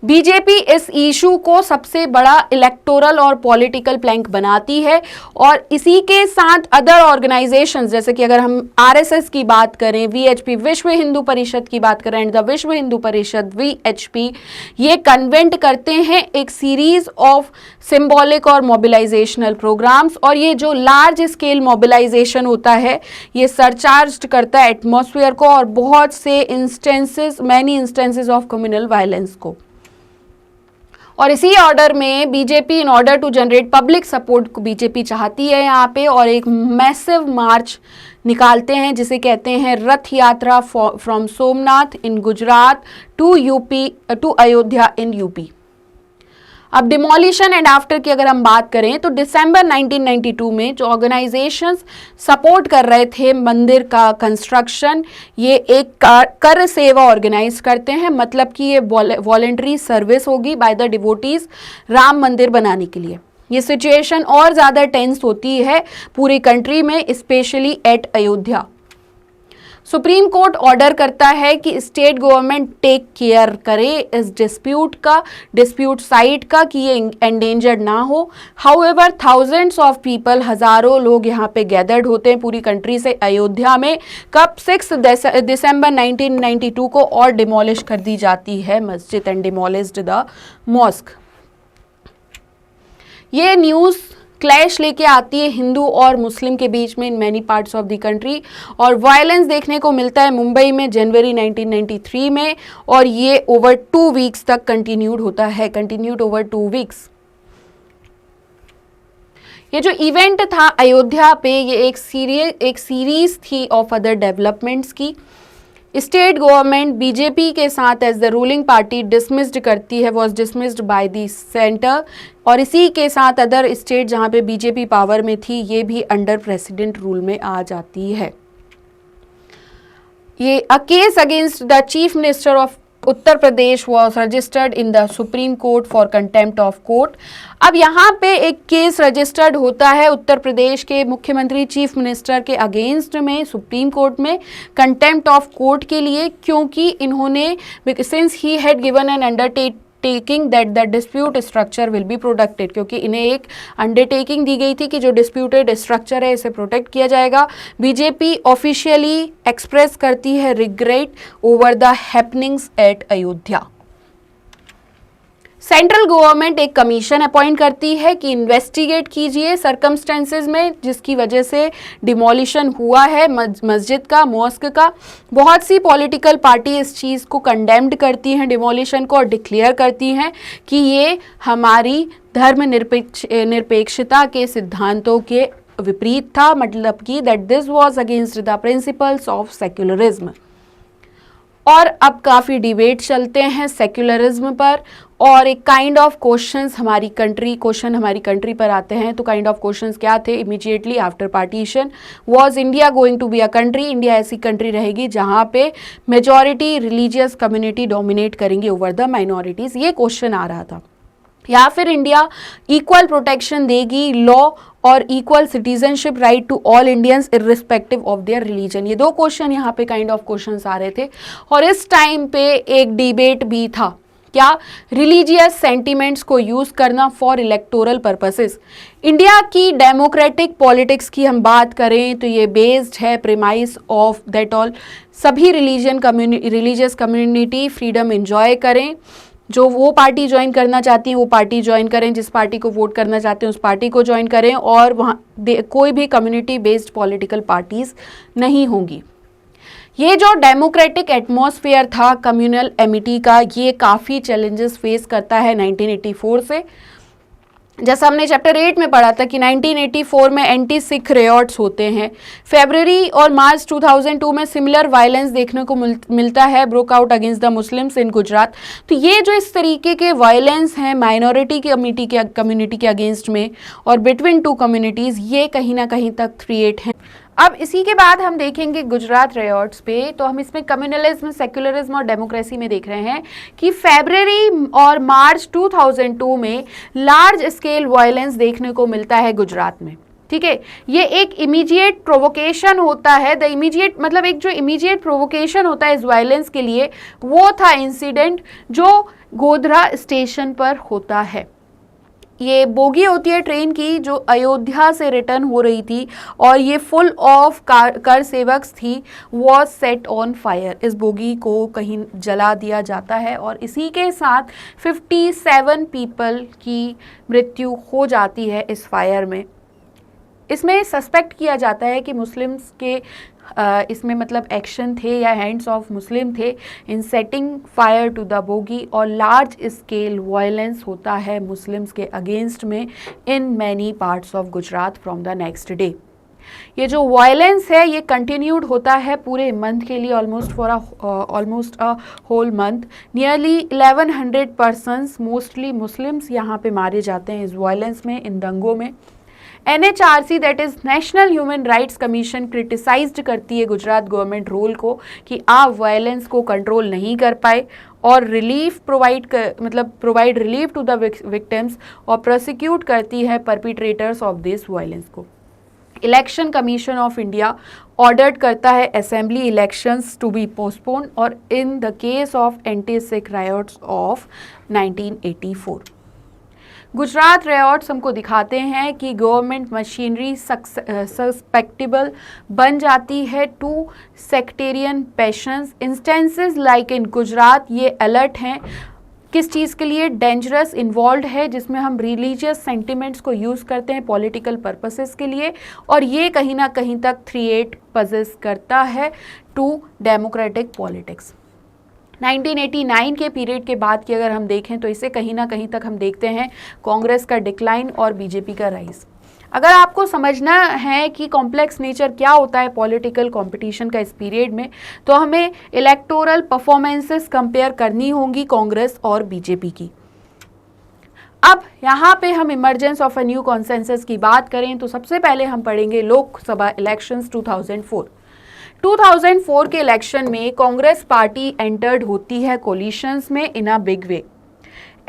बीजेपी इस इशू को सबसे बड़ा इलेक्टोरल और पॉलिटिकल प्लैंक बनाती है, और इसी के साथ अदर ऑर्गेनाइजेशंस, जैसे कि अगर हम आरएसएस की बात करें, वीएचपी विश्व हिंदू परिषद की बात करें, द विश्व हिंदू परिषद वीएचपी, ये कन्वेंट करते हैं एक सीरीज ऑफ सिंबॉलिक और मोबिलाइजेशनल प्रोग्राम्स। और ये जो लार्ज स्केल मोबिलाइजेशन होता है ये सरचार्ज करता है एटमॉस्फेयर को और बहुत से many instances of communal violence को। और इसी ऑर्डर में BJP in order to generate public support को बीजेपी चाहती है यहाँ पे, और एक मैसिव मार्च निकालते हैं जिसे कहते हैं Rath Yatra from Somnath in Gujarat to Ayodhya in UP. अब डिमोलिशन एंड आफ्टर की अगर हम बात करें तो दिसंबर 1992 में जो ऑर्गेनाइजेशंस सपोर्ट कर रहे थे मंदिर का कंस्ट्रक्शन, ये एक कर सेवा ऑर्गेनाइज करते हैं, मतलब कि ये वॉलेंटरी सर्विस होगी बाय द डिवोटीज राम मंदिर बनाने के लिए। ये सिचुएशन और ज़्यादा टेंस होती है पूरी कंट्री में, specially at Ayodhya. Supreme court order करता है कि स्टेट गवर्नमेंट टेक केयर करे इस डिस्प्यूट का, डिस्प्यूट साइट का, कि ये एंडेंजर्ड ना हो। हाउएवर थाउजेंड्स ऑफ पीपल, हजारों लोग यहाँ पे गैदर्ड होते हैं पूरी कंट्री से अयोध्या में। कब? 6 दिसंबर 1992 को, और डिमोलिश कर दी जाती है मस्जिद एंड डिमोलिश्ड द मॉस्क। ये न्यूज़ क्लैश लेके आती है हिंदू और मुस्लिम के बीच में in many parts of the country, और वायलेंस देखने को मिलता है मुंबई में जनवरी 1993 में, और ये ओवर 2 वीक्स तक कंटिन्यूड होता है, कंटिन्यूड ओवर 2 वीक्स। ये जो इवेंट था अयोध्या पे, ये एक सीरीज थी ऑफ अदर डेवलपमेंट्स की। स्टेट गवर्नमेंट बीजेपी के साथ as the ruling party dismissed करती है, was dismissed by the centre, और इसी के साथ अदर स्टेट जहां पे बीजेपी पावर में थी ये भी अंडर प्रेसिडेंट रूल में आ जाती है। ये a case against the chief minister of Uttar Pradesh was registered in the supreme court for contempt of court. अब यहाँ पे एक केस रजिस्टर्ड होता है उत्तर प्रदेश के मुख्यमंत्री चीफ मिनिस्टर के अगेंस्ट में सुप्रीम कोर्ट में कंटेम्प्ट ऑफ कोर्ट के लिए, क्योंकि इन्होंने since he had given an undertaking that the dispute structure will be protected, क्योंकि इन्हें एक अंडरटेकिंग दी गई थी कि जो डिस्प्यूटेड स्ट्रक्चर है इसे प्रोटेक्ट किया जाएगा। बीजेपी ऑफिशियली एक्सप्रेस करती है regret over the happenings at Ayodhya. Central government एक कमीशन अपॉइंट करती है कि इन्वेस्टिगेट कीजिए सर्कमस्टेंसेस में जिसकी वजह से डिमोलिशन हुआ है मस्जिद का, मॉस्क का। बहुत सी पॉलिटिकल पार्टी इस चीज़ को कंडेम्ड करती हैं, डिमोलिशन को, और डिक्लेयर करती हैं कि ये हमारी धर्मनिरपेक्षता के सिद्धांतों के विपरीत था, मतलब कि that this was against the principles of secularism. और अब काफ़ी डिबेट चलते हैं सेक्युलरिज्म पर, और एक काइंड ऑफ क्वेश्चन हमारी कंट्री पर आते हैं। तो काइंड ऑफ क्वेश्चंस क्या थे? Immediately after partition was India going to be a country, India ऐसी कंट्री रहेगी जहां पे मेजॉरिटी रिलीजियस कम्युनिटी डोमिनेट करेंगी ओवर द माइनॉरिटीज़, ये क्वेश्चन आ रहा था। या फिर इंडिया इक्वल प्रोटेक्शन देगी, लॉ और equal citizenship right to all Indians irrespective of their religion. ये दो क्वेश्चन यहाँ पे काइंड ऑफ क्वेश्चंस आ रहे थे। और इस टाइम पे एक डिबेट भी था, क्या? रिलीजियस सेंटिमेंट्स को यूज करना फॉर इलेक्टोरल पर्पसेस। इंडिया की डेमोक्रेटिक पॉलिटिक्स की हम बात करें तो ये बेस्ड है प्रीमाइस ऑफ दैट ऑल सभी रिलीजियस कम्युनिटी फ्रीडम एंजॉय करें, जो वो पार्टी ज्वाइन करना चाहती हैं वो पार्टी ज्वाइन करें, जिस पार्टी को वोट करना चाहते हैं उस पार्टी को ज्वाइन करें, और वहाँ कोई भी कम्युनिटी बेस्ड पॉलिटिकल पार्टीज नहीं होंगी। ये जो डेमोक्रेटिक एटमॉस्फेयर था कम्युनल एमिटी का, ये काफ़ी चैलेंजेस फेस करता है 1984 से। जैसा हमने चैप्टर 8 में पढ़ा था कि 1984 में एंटी सिख रियॉट्स होते हैं। फरवरी और मार्च 2002 में सिमिलर वायलेंस देखने को मिलता है, broke out against the Muslims in Gujarat. तो ये जो इस तरीके के वायलेंस हैं माइनॉरिटी कम्युनिटी के अगेंस्ट में और बिटवीन टू कम्युनिटीज़, ये कहीं ना कहीं तक क्रिएट हैं। अब इसी के बाद हम देखेंगे गुजरात रियॉट्स पे। तो हम इसमें कम्युनलिज्म, सेक्युलरिज्म और डेमोक्रेसी में देख रहे हैं कि फरवरी और मार्च 2002 में लार्ज स्केल वायलेंस देखने को मिलता है गुजरात में। ठीक है, ये एक इमीडिएट प्रोवोकेशन होता है। द इमीडिएट मतलब एक जो इमीडिएट प्रोवोकेशन होता है इस वायलेंस के लिए, वो था इंसिडेंट जो गोधरा स्टेशन पर होता है। ये बोगी होती है ट्रेन की जो अयोध्या से रिटर्न हो रही थी, और ये फुल ऑफ कर सेवक्स थी, वॉज सेट ऑन फायर। इस बोगी को कहीं जला दिया जाता है और इसी के साथ 57 पीपल की मृत्यु हो जाती है इस फायर में। इसमें सस्पेक्ट किया जाता है कि मुस्लिम्स के इसमें मतलब एक्शन थे या हैंड्स ऑफ मुस्लिम थे in setting fire to the bogie, और लार्ज स्केल वायलेंस होता है मुस्लिम्स के अगेंस्ट में in many parts of Gujarat from the next day. ये जो वायलेंस है ये कंटिन्यूड होता है पूरे मंथ के लिए, almost a whole month. Nearly 1100 persons mostly Muslims यहाँ पे मारे जाते हैं इस वायलेंस में, इन दंगों में। NHRC that is national human rights commission criticised करती है गुजरात गवर्नमेंट रोल को कि आप वायलेंस को कंट्रोल नहीं कर पाए और relief provide relief to the victims, और प्रोसिक्यूट करती है परपिट्रेटर्स ऑफ दिस वायलेंस को। Election commission of India ordered करता है assembly elections to be postpone और in the case of anti Sikh riots of 1984। Gujarat riots हमको दिखाते हैं कि गवर्नमेंट मशीनरी सस्पेक्टेबल बन जाती है to sectarian passions. Instances like in Gujarat ये अलर्ट हैं किस चीज़ के लिए, डेंजरस इन्वॉल्व है जिसमें हम रिलीजियस सेंटिमेंट्स को यूज़ करते हैं पॉलिटिकल पर्पसेस के लिए, और ये कहीं ना कहीं तक थ्रेट पजेस करता है टू डेमोक्रेटिक पॉलिटिक्स। 1989 के पीरियड के बाद की अगर हम देखें तो इसे कहीं ना कहीं तक हम देखते हैं कांग्रेस का डिक्लाइन और बीजेपी का राइज। अगर आपको समझना है कि कॉम्प्लेक्स नेचर क्या होता है पॉलिटिकल कंपटीशन का इस पीरियड में, तो हमें इलेक्टोरल परफॉर्मेंसेस कंपेयर करनी होंगी कांग्रेस और बीजेपी की। अब यहाँ पे हम emergence of a new consensus की बात करें तो सबसे पहले हम पढ़ेंगे लोकसभा इलेक्शंस 2004। 2004 के इलेक्शन में कांग्रेस पार्टी एंटर्ड होती है कोलिशंस में इन अ बिग वे।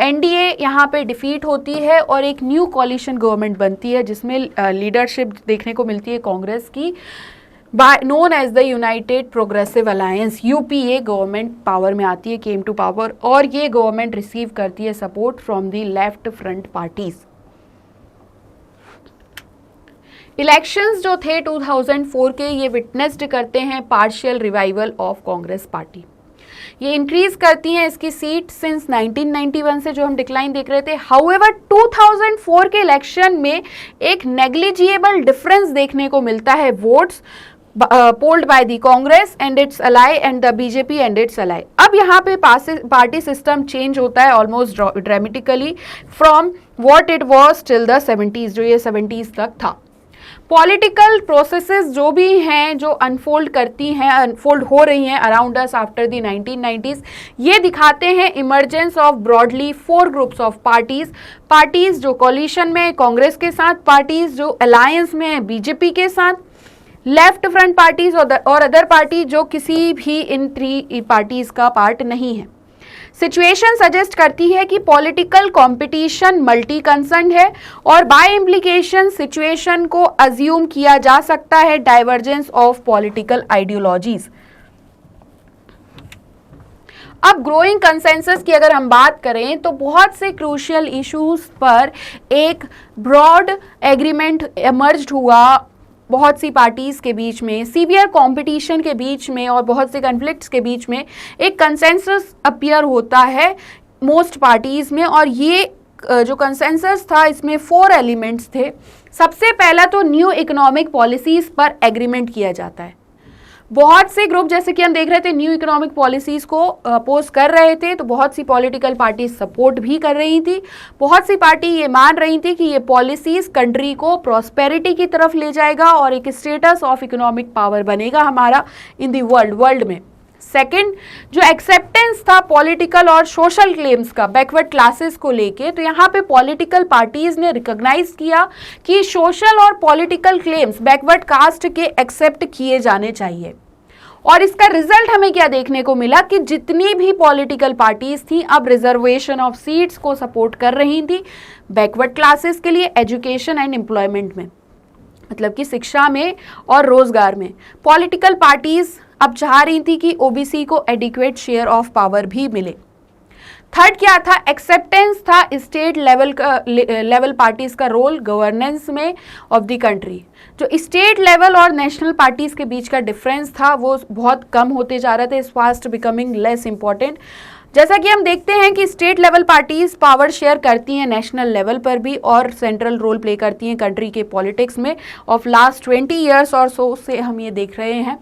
एनडीए यहाँ पे डिफीट होती है और एक न्यू कोलिशन गवर्नमेंट बनती है जिसमें लीडरशिप देखने को मिलती है कांग्रेस की, known as the united progressive alliance. UPA government power में आती है, केम टू पावर, और ये गवर्नमेंट रिसीव करती है support from the left front parties. Elections जो थे 2004 के, ये विटनेस्ड करते हैं partial revival of Congress party. ये इंक्रीज करती हैं इसकी सीट सिंस 1991 से जो हम डिक्लाइन देख रहे थे। हाउएवर 2004 के इलेक्शन में एक नेग्लिजिएबल डिफरेंस देखने को मिलता है votes polled by the Congress and its ally and the BJP and its ally. अब यहाँ पे पार्टी सिस्टम चेंज होता है almost dramatically from what it was till the 70s, जो ये 70s तक था। पॉलिटिकल प्रोसेसेस जो भी हैं जो अनफोल्ड हो रही हैं around us after the 1990s, ये दिखाते हैं emergence of broadly 4 groups of parties जो कोलिशन में कांग्रेस के साथ, पार्टीज जो अलायंस में है बीजेपी के साथ, लेफ्ट फ्रंट पार्टीज और अदर पार्टी जो किसी भी इन 3 पार्टीज का पार्ट नहीं है। सिचुएशन सजेस्ट करती है कि पॉलिटिकल कंपटीशन मल्टी कंसर्न है और बाय इम्प्लीकेशन सिचुएशन को अज्यूम किया जा सकता है डाइवर्जेंस ऑफ पॉलिटिकल आइडियोलॉजीज। अब ग्रोइंग कंसेंसस की अगर हम बात करें तो बहुत से क्रूशियल इश्यूज पर एक ब्रॉड एग्रीमेंट एमर्ज हुआ बहुत सी पार्टीज के बीच में, सीवियर कंपटीशन के बीच में और बहुत से कॉन्फ्लिक्ट्स के बीच में एक कंसेंसस अपीयर होता है मोस्ट पार्टीज में। और ये जो कंसेंसस था इसमें 4 एलिमेंट्स थे। सबसे पहला तो न्यू इकोनॉमिक पॉलिसीज पर एग्रीमेंट किया जाता है। बहुत से ग्रुप जैसे कि हम देख रहे थे न्यू इकोनॉमिक पॉलिसीज को अपोज कर रहे थे, तो बहुत सी पॉलिटिकल पार्टी सपोर्ट भी कर रही थी। बहुत सी पार्टी ये मान रही थी कि ये पॉलिसीज कंट्री को प्रॉस्पेरिटी की तरफ ले जाएगा और एक स्टेटस ऑफ इकोनॉमिक पावर बनेगा हमारा इन दी वर्ल्ड में। सेकंड, जो एक्सेप्टेंस था पॉलिटिकल और सोशल क्लेम्स का बैकवर्ड क्लासेस को लेके, तो यहाँ पे पॉलिटिकल पार्टीज ने रिकॉग्नाइज किया कि सोशल और पॉलिटिकल क्लेम्स बैकवर्ड कास्ट के एक्सेप्ट किए जाने चाहिए। और इसका रिजल्ट हमें क्या देखने को मिला कि जितनी भी पॉलिटिकल पार्टीज थी अब रिजर्वेशन ऑफ सीट्स को सपोर्ट कर रही थी बैकवर्ड क्लासेस के लिए एजुकेशन एंड एम्प्लॉयमेंट में, मतलब कि शिक्षा में और रोजगार में। पॉलिटिकल पार्टीज अब चाह रही थी कि ओबीसी को एडिक्वेट शेयर ऑफ पावर भी मिले। थर्ड क्या था, एक्सेप्टेंस था स्टेट लेवल पार्टीज का रोल गवर्नेंस में ऑफ द कंट्री। जो स्टेट लेवल और नेशनल पार्टीज के बीच का डिफरेंस था वो बहुत कम होते जा रहे थे, फास्ट बिकमिंग लेस इंपॉर्टेंट। जैसा कि हम देखते हैं कि state level parties power share करती हैं नेशनल लेवल पर भी और सेंट्रल रोल प्ले करती हैं कंट्री के पॉलिटिक्स में। ऑफ लास्ट 20 ईयर्स और सो से हम ये देख रहे हैं।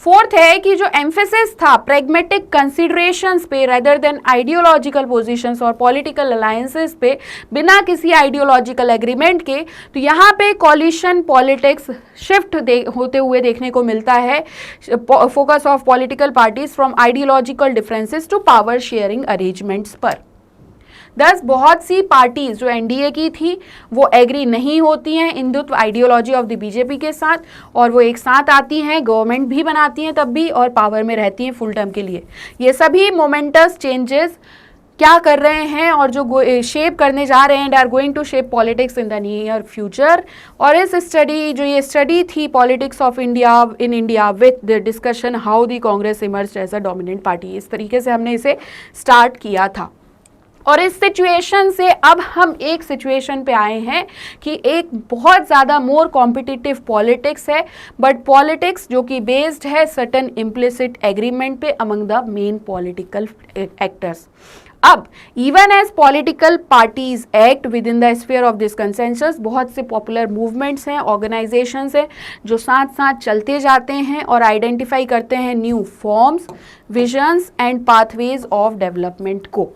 फोर्थ है कि जो एम्फेसिस था प्रैग्मेटिक कंसिडरेशंस पे रेदर देन आइडियोलॉजिकल पोजीशंस और पॉलिटिकल अलायंसेस पे, बिना किसी आइडियोलॉजिकल एग्रीमेंट के, तो यहाँ पे कॉलिशन पॉलिटिक्स शिफ्ट होते हुए देखने को मिलता है। Focus of political parties from ideological differences to power sharing arrangements पर। दस बहुत सी पार्टीज जो एनडीए की थी वो एग्री नहीं होती हैं Hindutva ideology of the BJP के साथ, और वो एक साथ आती हैं, गवर्नमेंट भी बनाती हैं तब भी और पावर में रहती हैं फुल टर्म के लिए। ये सभी मोमेंटस चेंजेस क्या कर रहे हैं और जो शेप करने जा रहे हैं, they are going to shape politics in the near future. और इस स्टडी, जो ये स्टडी थी politics of India in India with the discussion how the Congress emerged as a dominant party, इस तरीके से हमने इसे स्टार्ट किया था। और इस सिचुएशन से अब हम एक सिचुएशन पे आए हैं कि एक बहुत ज़्यादा मोर कॉम्पिटिटिव पॉलिटिक्स है, बट पॉलिटिक्स जो कि बेस्ड है सर्टन इम्प्लिसिट एग्रीमेंट पे among the main political actors. अब even as political parties act within the sphere of this consensus, बहुत से पॉपुलर मूवमेंट्स हैं, ऑर्गेनाइजेशंस हैं जो साथ साथ चलते जाते हैं और आइडेंटिफाई करते हैं new forms, visions and pathways of development को।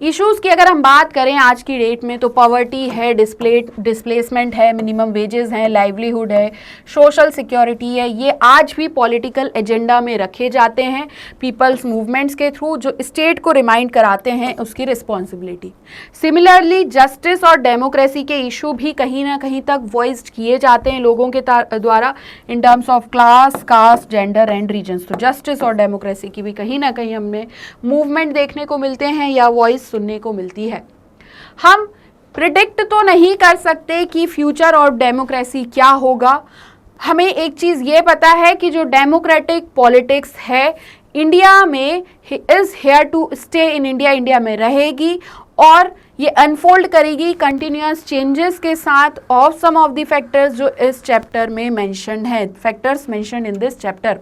इश्यूज़ की अगर हम बात करें आज की डेट में तो पॉवर्टी है, डिस्प्लेसमेंट है, मिनिमम वेजेस हैं, लाइवलीहुड है, सोशल सिक्योरिटी है, ये आज भी पॉलिटिकल एजेंडा में रखे जाते हैं पीपल्स मूवमेंट्स के थ्रू, जो स्टेट को रिमाइंड कराते हैं उसकी रिस्पॉन्सिबिलिटी। सिमिलरली जस्टिस और डेमोक्रेसी के इशू भी कहीं ना कहीं तक वॉइस्ड किए जाते हैं लोगों के द्वारा in terms of class, caste, gender and regions. तो जस्टिस और डेमोक्रेसी की भी कहीं ना कहीं हमें मूवमेंट देखने को मिलते हैं या वॉइस सुनने को मिलती है। हम प्रिडिक्ट तो नहीं कर सकते कि फ्यूचर ऑफ डेमोक्रेसी क्या होगा। हमें एक चीज ये पता है कि जो डेमोक्रेटिक पॉलिटिक्स है इंडिया में is here to stay in India, India में रहेगी और ये अनफोल्ड करेगी कंटिन्यूअस चेंजेस के साथ of some of the factors जो इस चैप्टर में मेंशन है, factors mention in this chapter.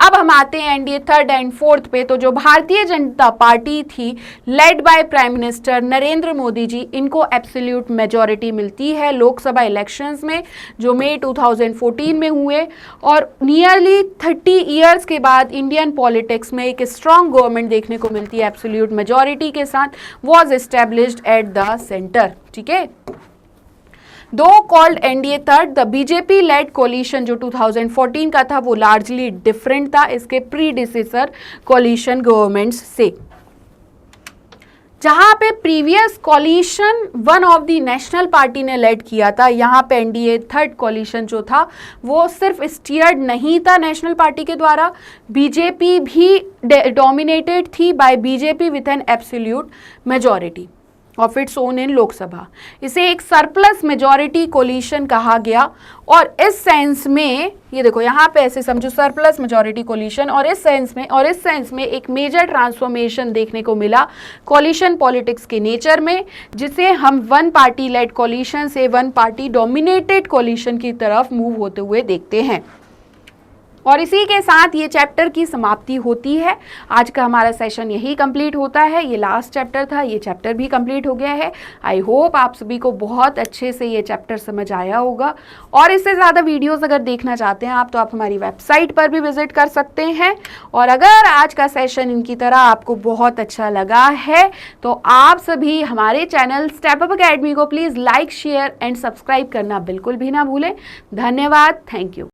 अब हम आते हैं एनडीए थर्ड एंड फोर्थ पे। तो जो भारतीय जनता पार्टी थी led by prime minister Narendra Modi ji, इनको एब्सोल्यूट मेजॉरिटी मिलती है लोकसभा इलेक्शंस में जो मई 2014 में हुए और नियरली 30 इयर्स के बाद इंडियन पॉलिटिक्स में एक स्ट्रॉन्ग गवर्नमेंट देखने को मिलती है एब्सोल्यूट मेजॉरिटी के साथ, was established at the centre. ठीक है, दो called NDA third, the BJP led coalition जो 2014 का था वो लार्जली डिफरेंट था इसके प्रीडिसेसर कोलिशन गवर्नमेंट्स से। जहां पे previous coalition one of the national party ने लेड किया था, यहाँ पे एनडीए थर्ड कोलिशन जो था वो सिर्फ स्टीयर्ड नहीं था नेशनल पार्टी के द्वारा, बीजेपी भी डोमिनेटेड थी by BJP with an absolute majority of its own in Lok Sabha. इसे एक सरप्लस मेजॉरिटी कोलिशन कहा गया और इस सेंस में ये देखो यहाँ पे ऐसे समझो सरप्लस मेजॉरिटी कोलिशन, और इस सेंस में एक मेजर ट्रांसफॉर्मेशन देखने को मिला कोलिशन पॉलिटिक्स के नेचर में, जिसे हम वन पार्टी लेड कोलिशन से वन पार्टी डोमिनेटेड कोलिशन की तरफ मूव होते हुए देखते हैं। और इसी के साथ ये चैप्टर की समाप्ति होती है। आज का हमारा सेशन यही कंप्लीट होता है। ये लास्ट चैप्टर था, ये चैप्टर भी कंप्लीट हो गया है। आई होप आप सभी को बहुत अच्छे से ये चैप्टर समझ आया होगा। और इससे ज़्यादा वीडियोस अगर देखना चाहते हैं आप तो आप हमारी वेबसाइट पर भी विजिट कर सकते हैं। और अगर आज का सेशन इनकी तरह आपको बहुत अच्छा लगा है तो आप सभी हमारे चैनल स्टेप अप अकेडमी को please like, share and subscribe करना बिल्कुल भी ना भूलें। धन्यवाद, थैंक यू।